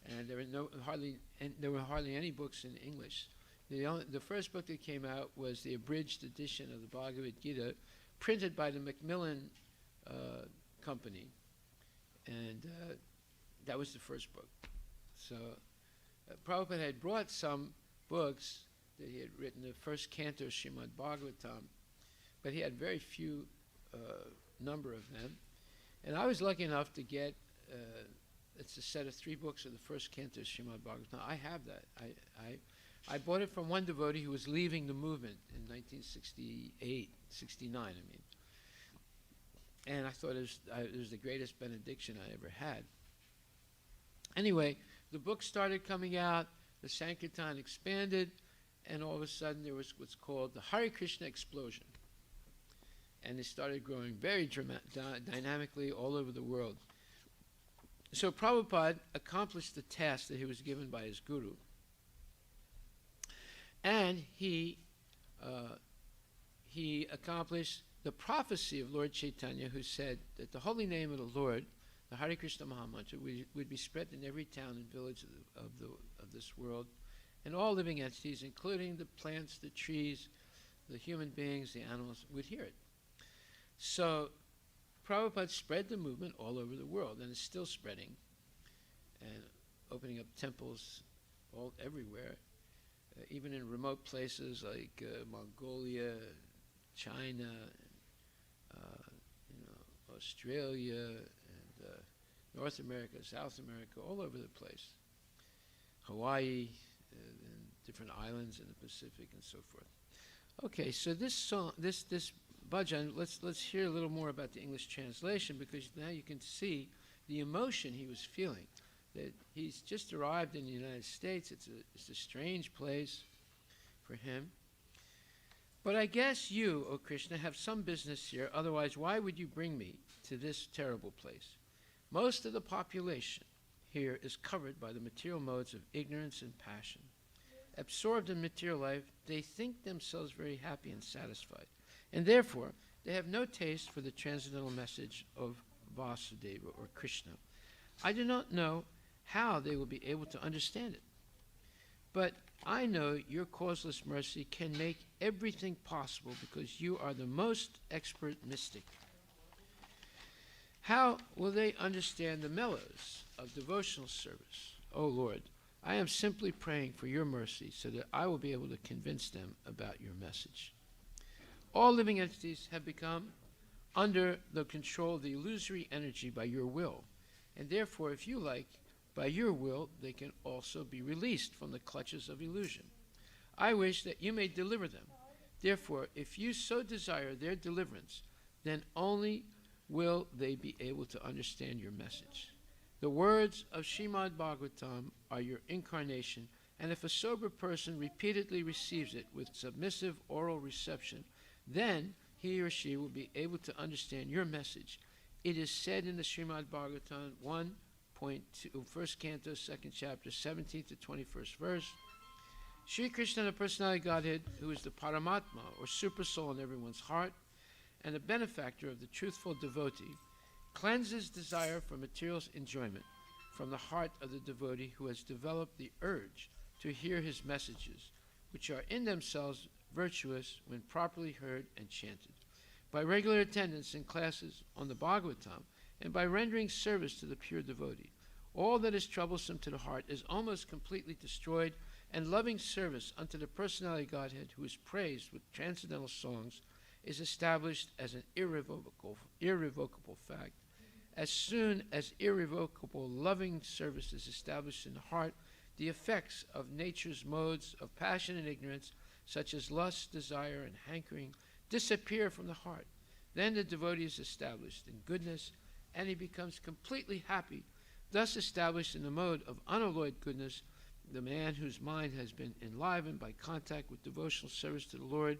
and there were hardly any books in English. The first book that came out was the abridged edition of the Bhagavad Gita, printed by the Macmillan Company, and that was the first book. So Prabhupada had brought some books that he had written, the first canto of Srimad Bhagavatam, but he had very few number of them. And I was lucky enough to get, it's a set of 3 books of the first canto of Srimad Bhagavatam. I have that. I bought it from one devotee who was leaving the movement in 1968, 69, I mean. And I thought it was the greatest benediction I ever had. Anyway, the book started coming out, the Sankirtan expanded, and all of a sudden there was what's called the Hare Krishna explosion. And it started growing very dynamically all over the world. So Prabhupada accomplished the task that he was given by his guru. And he accomplished the prophecy of Lord Chaitanya, who said that the holy name of the Lord, the Hare Krishna Mahamantra, would be spread in every town and village of this world, and all living entities, including the plants, the trees, the human beings, the animals, would hear it. So Prabhupada spread the movement all over the world, and it's still spreading and opening up temples all everywhere, even in remote places like Mongolia, China, Australia, and North America, South America, all over the place. Hawaii, and different islands in the Pacific, and so forth. Okay, so this song, this bhajan, let's hear a little more about the English translation, because now you can see the emotion he was feeling. That he's just arrived in the United States. It's a strange place for him. But I guess you, O Krishna, have some business here. Otherwise, why would you bring me to this terrible place? Most of the population here is covered by the material modes of ignorance and passion. Absorbed in material life, they think themselves very happy and satisfied, and therefore they have no taste for the transcendental message of Vasudeva or Krishna. I do not know how they will be able to understand it, but I know your causeless mercy can make everything possible, because you are the most expert mystic. How will they understand the mellows of devotional service? O Lord, I am simply praying for your mercy so that I will be able to convince them about your message. All living entities have become under the control of the illusory energy by your will, and therefore, if you like, by your will, they can also be released from the clutches of illusion. I wish that you may deliver them. Therefore, if you so desire their deliverance, then only will they be able to understand your message. The words of Srimad Bhagavatam are your incarnation, and if a sober person repeatedly receives it with submissive oral reception, then he or she will be able to understand your message. It is said in the Srimad Bhagavatam 1.2, first canto, second chapter, 17th to 21st verse. Sri Krishna, the personality Godhead, who is the Paramatma, or super soul in everyone's heart, and the benefactor of the truthful devotee, cleanses desire for material enjoyment from the heart of the devotee who has developed the urge to hear his messages, which are in themselves virtuous when properly heard and chanted. By regular attendance in classes on the Bhagavatam, and by rendering service to the pure devotee, all that is troublesome to the heart is almost completely destroyed, and loving service unto the personality Godhead, who is praised with transcendental songs, is established as an irrevocable fact. As soon as irrevocable loving service is established in the heart, the effects of nature's modes of passion and ignorance, such as lust, desire, and hankering, disappear from the heart. Then the devotee is established in goodness, and he becomes completely happy, thus established in the mode of unalloyed goodness. The man whose mind has been enlivened by contact with devotional service to the Lord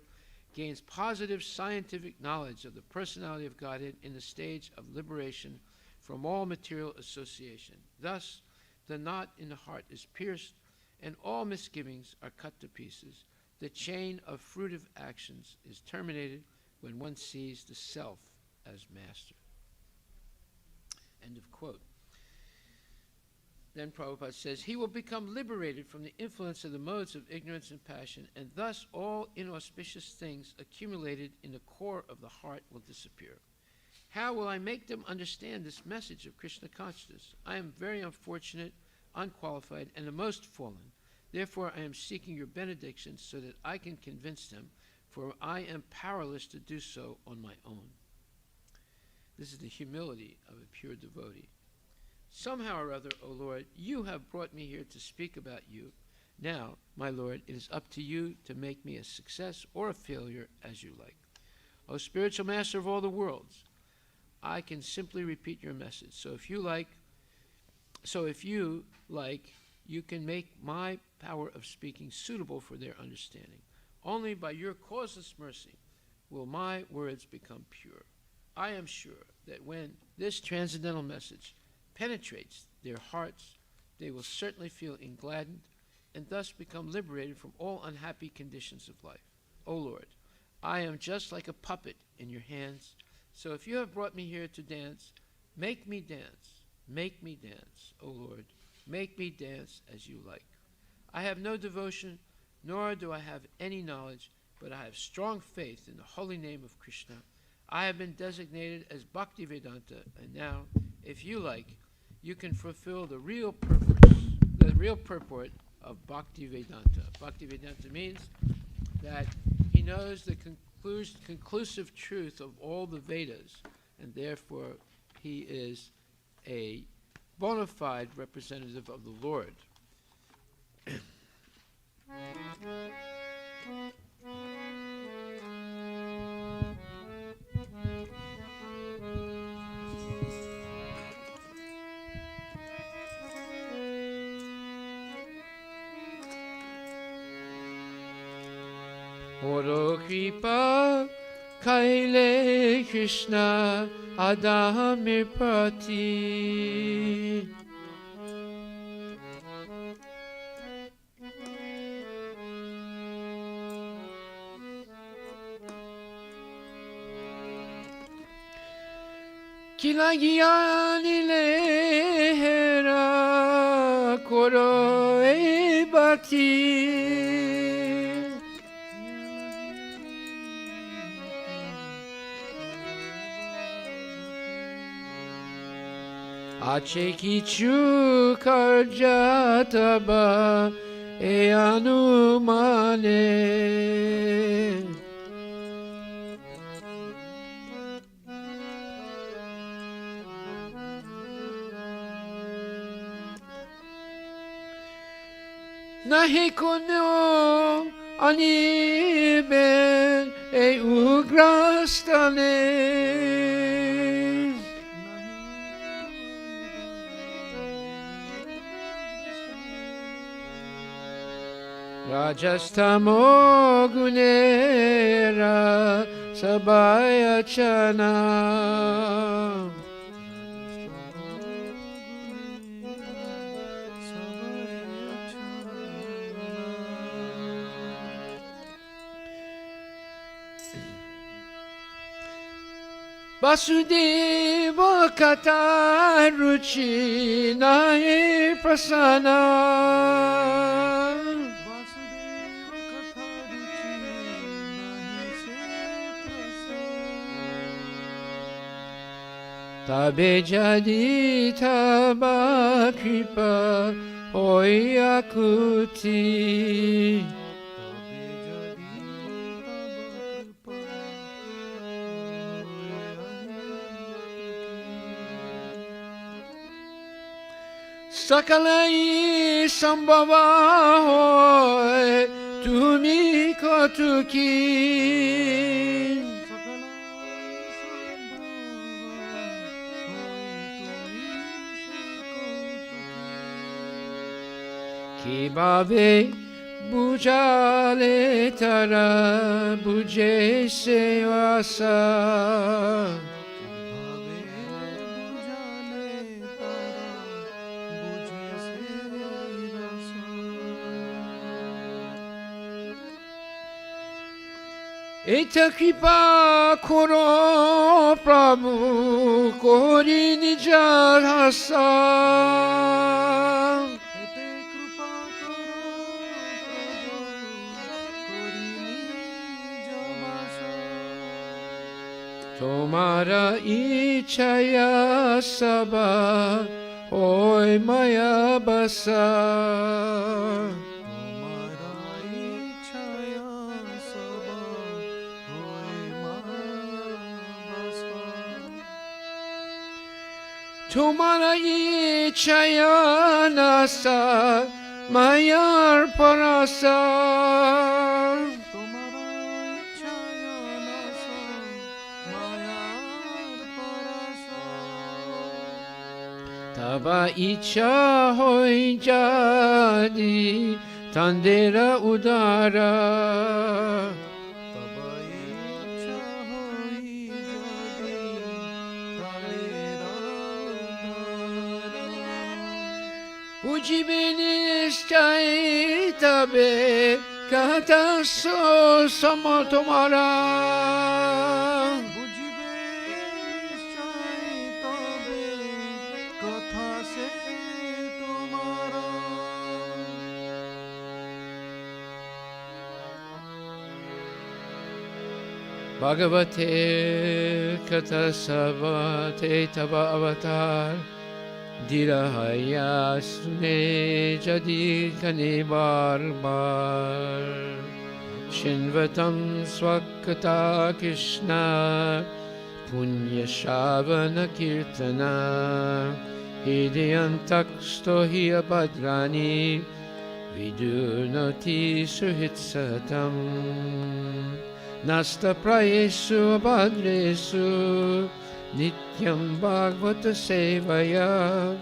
gains positive scientific knowledge of the personality of Godhead in the stage of liberation from all material association. Thus, the knot in the heart is pierced, and all misgivings are cut to pieces. The chain of fruitive actions is terminated when one sees the self as master. End of quote. Then Prabhupada says, he will become liberated from the influence of the modes of ignorance and passion, and thus all inauspicious things accumulated in the core of the heart will disappear. How will I make them understand this message of Krishna consciousness? I am very unfortunate, unqualified, and the most fallen. Therefore, I am seeking your benediction so that I can convince them, for I am powerless to do so on my own. This is the humility of a pure devotee. Somehow or other, O Lord, you have brought me here to speak about you. Now, my Lord, it is up to you to make me a success or a failure as you like. O spiritual master of all the worlds, I can simply repeat your message. So if you like, you can make my power of speaking suitable for their understanding. Only by your causeless mercy will my words become pure. I am sure that when this transcendental message penetrates their hearts, they will certainly feel engladdened and thus become liberated from all unhappy conditions of life. O Lord, I am just like a puppet in your hands, so if you have brought me here to dance, make me dance, O Lord, make me dance as you like. I have no devotion, nor do I have any knowledge, but I have strong faith in the holy name of Krishna. I have been designated as Bhaktivedanta, and now, if you like, you can fulfill the real purport of Bhaktivedanta. Bhaktivedanta means that he knows the conclusive truth of all the Vedas, and therefore he is a bona fide representative of the Lord. Oro kripa kaile Krishna adamir prati. Kilagiyani lehera koro e bati. Ache kichu karjataba e anumane. Nahi kono aniben e ugrastane. Rajastamo gunera sabayachana. Vasudeva kata ruchi nae prasana. Tabe jadi taba kripa hoyakuti. Sakalai sambhava hoy tumi kotuki. Kibabe bujale tara buje se asa. Eta kripa koro Prabhu kori nija hasa. Tomara ichaya saba hoy maya basa. Tomara ichaya nasa mayar parasa. Taba icha hoy jadi tandera udara. Ujibinistai tabe kata so samo tomara. Bhagavate Katasavate Tava Avatar Dirahaya Sune Jadi Kane Bar Bar Shinvatam Swakata Krishna Punya Shavana Kirtana Hidyantaksto Hiya Bhadrani Vidunati Suhitsatam Nasta Prayesu Abhadresu Nityam Bhagavata Sevaya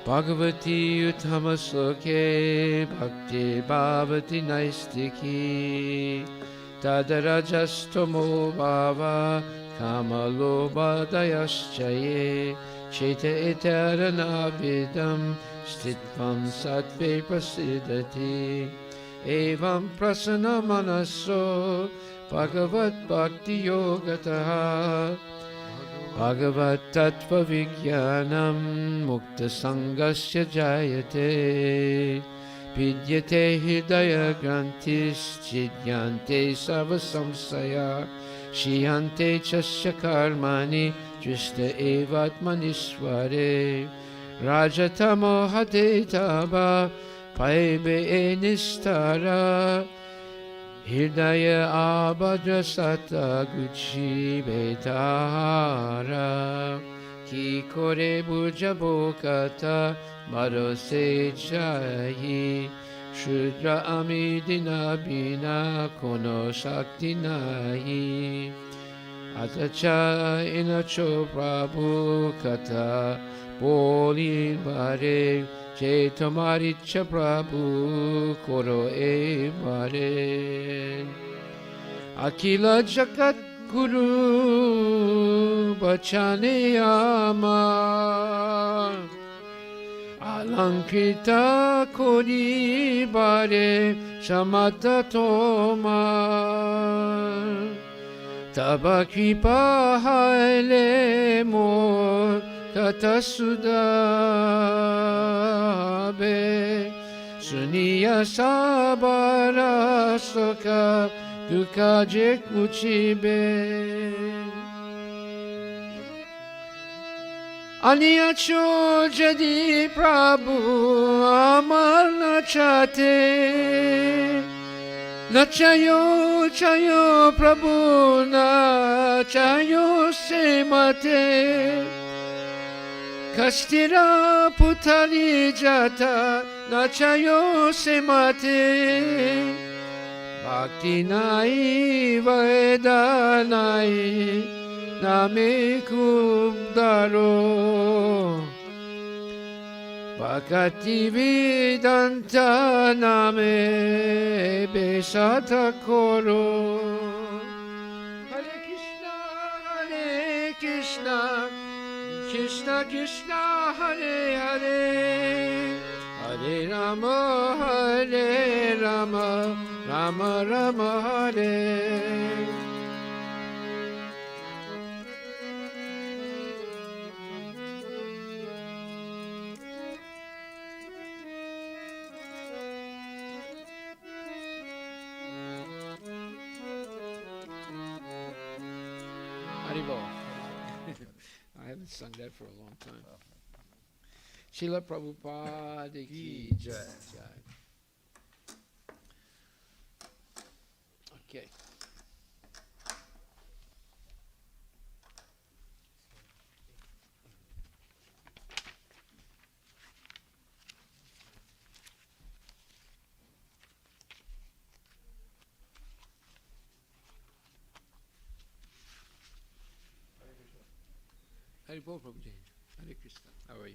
Bhagavati Utthamasloke Bhakti Bhavati Naistiki Tadarajastomo Bhava Kamaloba Dayaschaye Cheta Eteranavidam Stitvam Sattve Prasidati Evam Prasana Manaso Bhagavat Bhakti Yogataha Bhagavat Tattva Vijnanam Mukta Sangasya Jayate Vidyate Hidaya Grantis Chidyante Sarva Samsaya Shiyante Chasya Karmani Drishta Evatmanisware Rajatamo Hadetava Paibe Enistara Hidaya Abhadrasata Gucci Betara Kikore Bujabokata Marose Jayi Shudra Amidina Bina Kono Shakti Nahi Atacha Inacho Prabhu Kata Boli Bare Chetamaricha Prabhu Koro E Bare Akila Jagat Guru Bachane Ama Alankrita Kori Bare Shamata Toma Taba Kripa Haile Mor Katasudabe Suniya Sabara Soka Duka Jekuchibe Aniyacho Jadi Prabhu Amar Nachate Nachayo Chayo Prabhu Nachayo Semate Kastira Putali Jata Nachayo Semate Bhakti Nai Vaeda Nai Name Kubdaro Bhakti Vedanta Name Besata Koro Hare Krishna Krishna Krishna Hare Hare Hare Rama Rama Rama Hare Haribol. I haven't sung that for a long time. Srila Prabhupada ki jai. Okay. Haribol Prabhuji. Hare Krishna. How are you?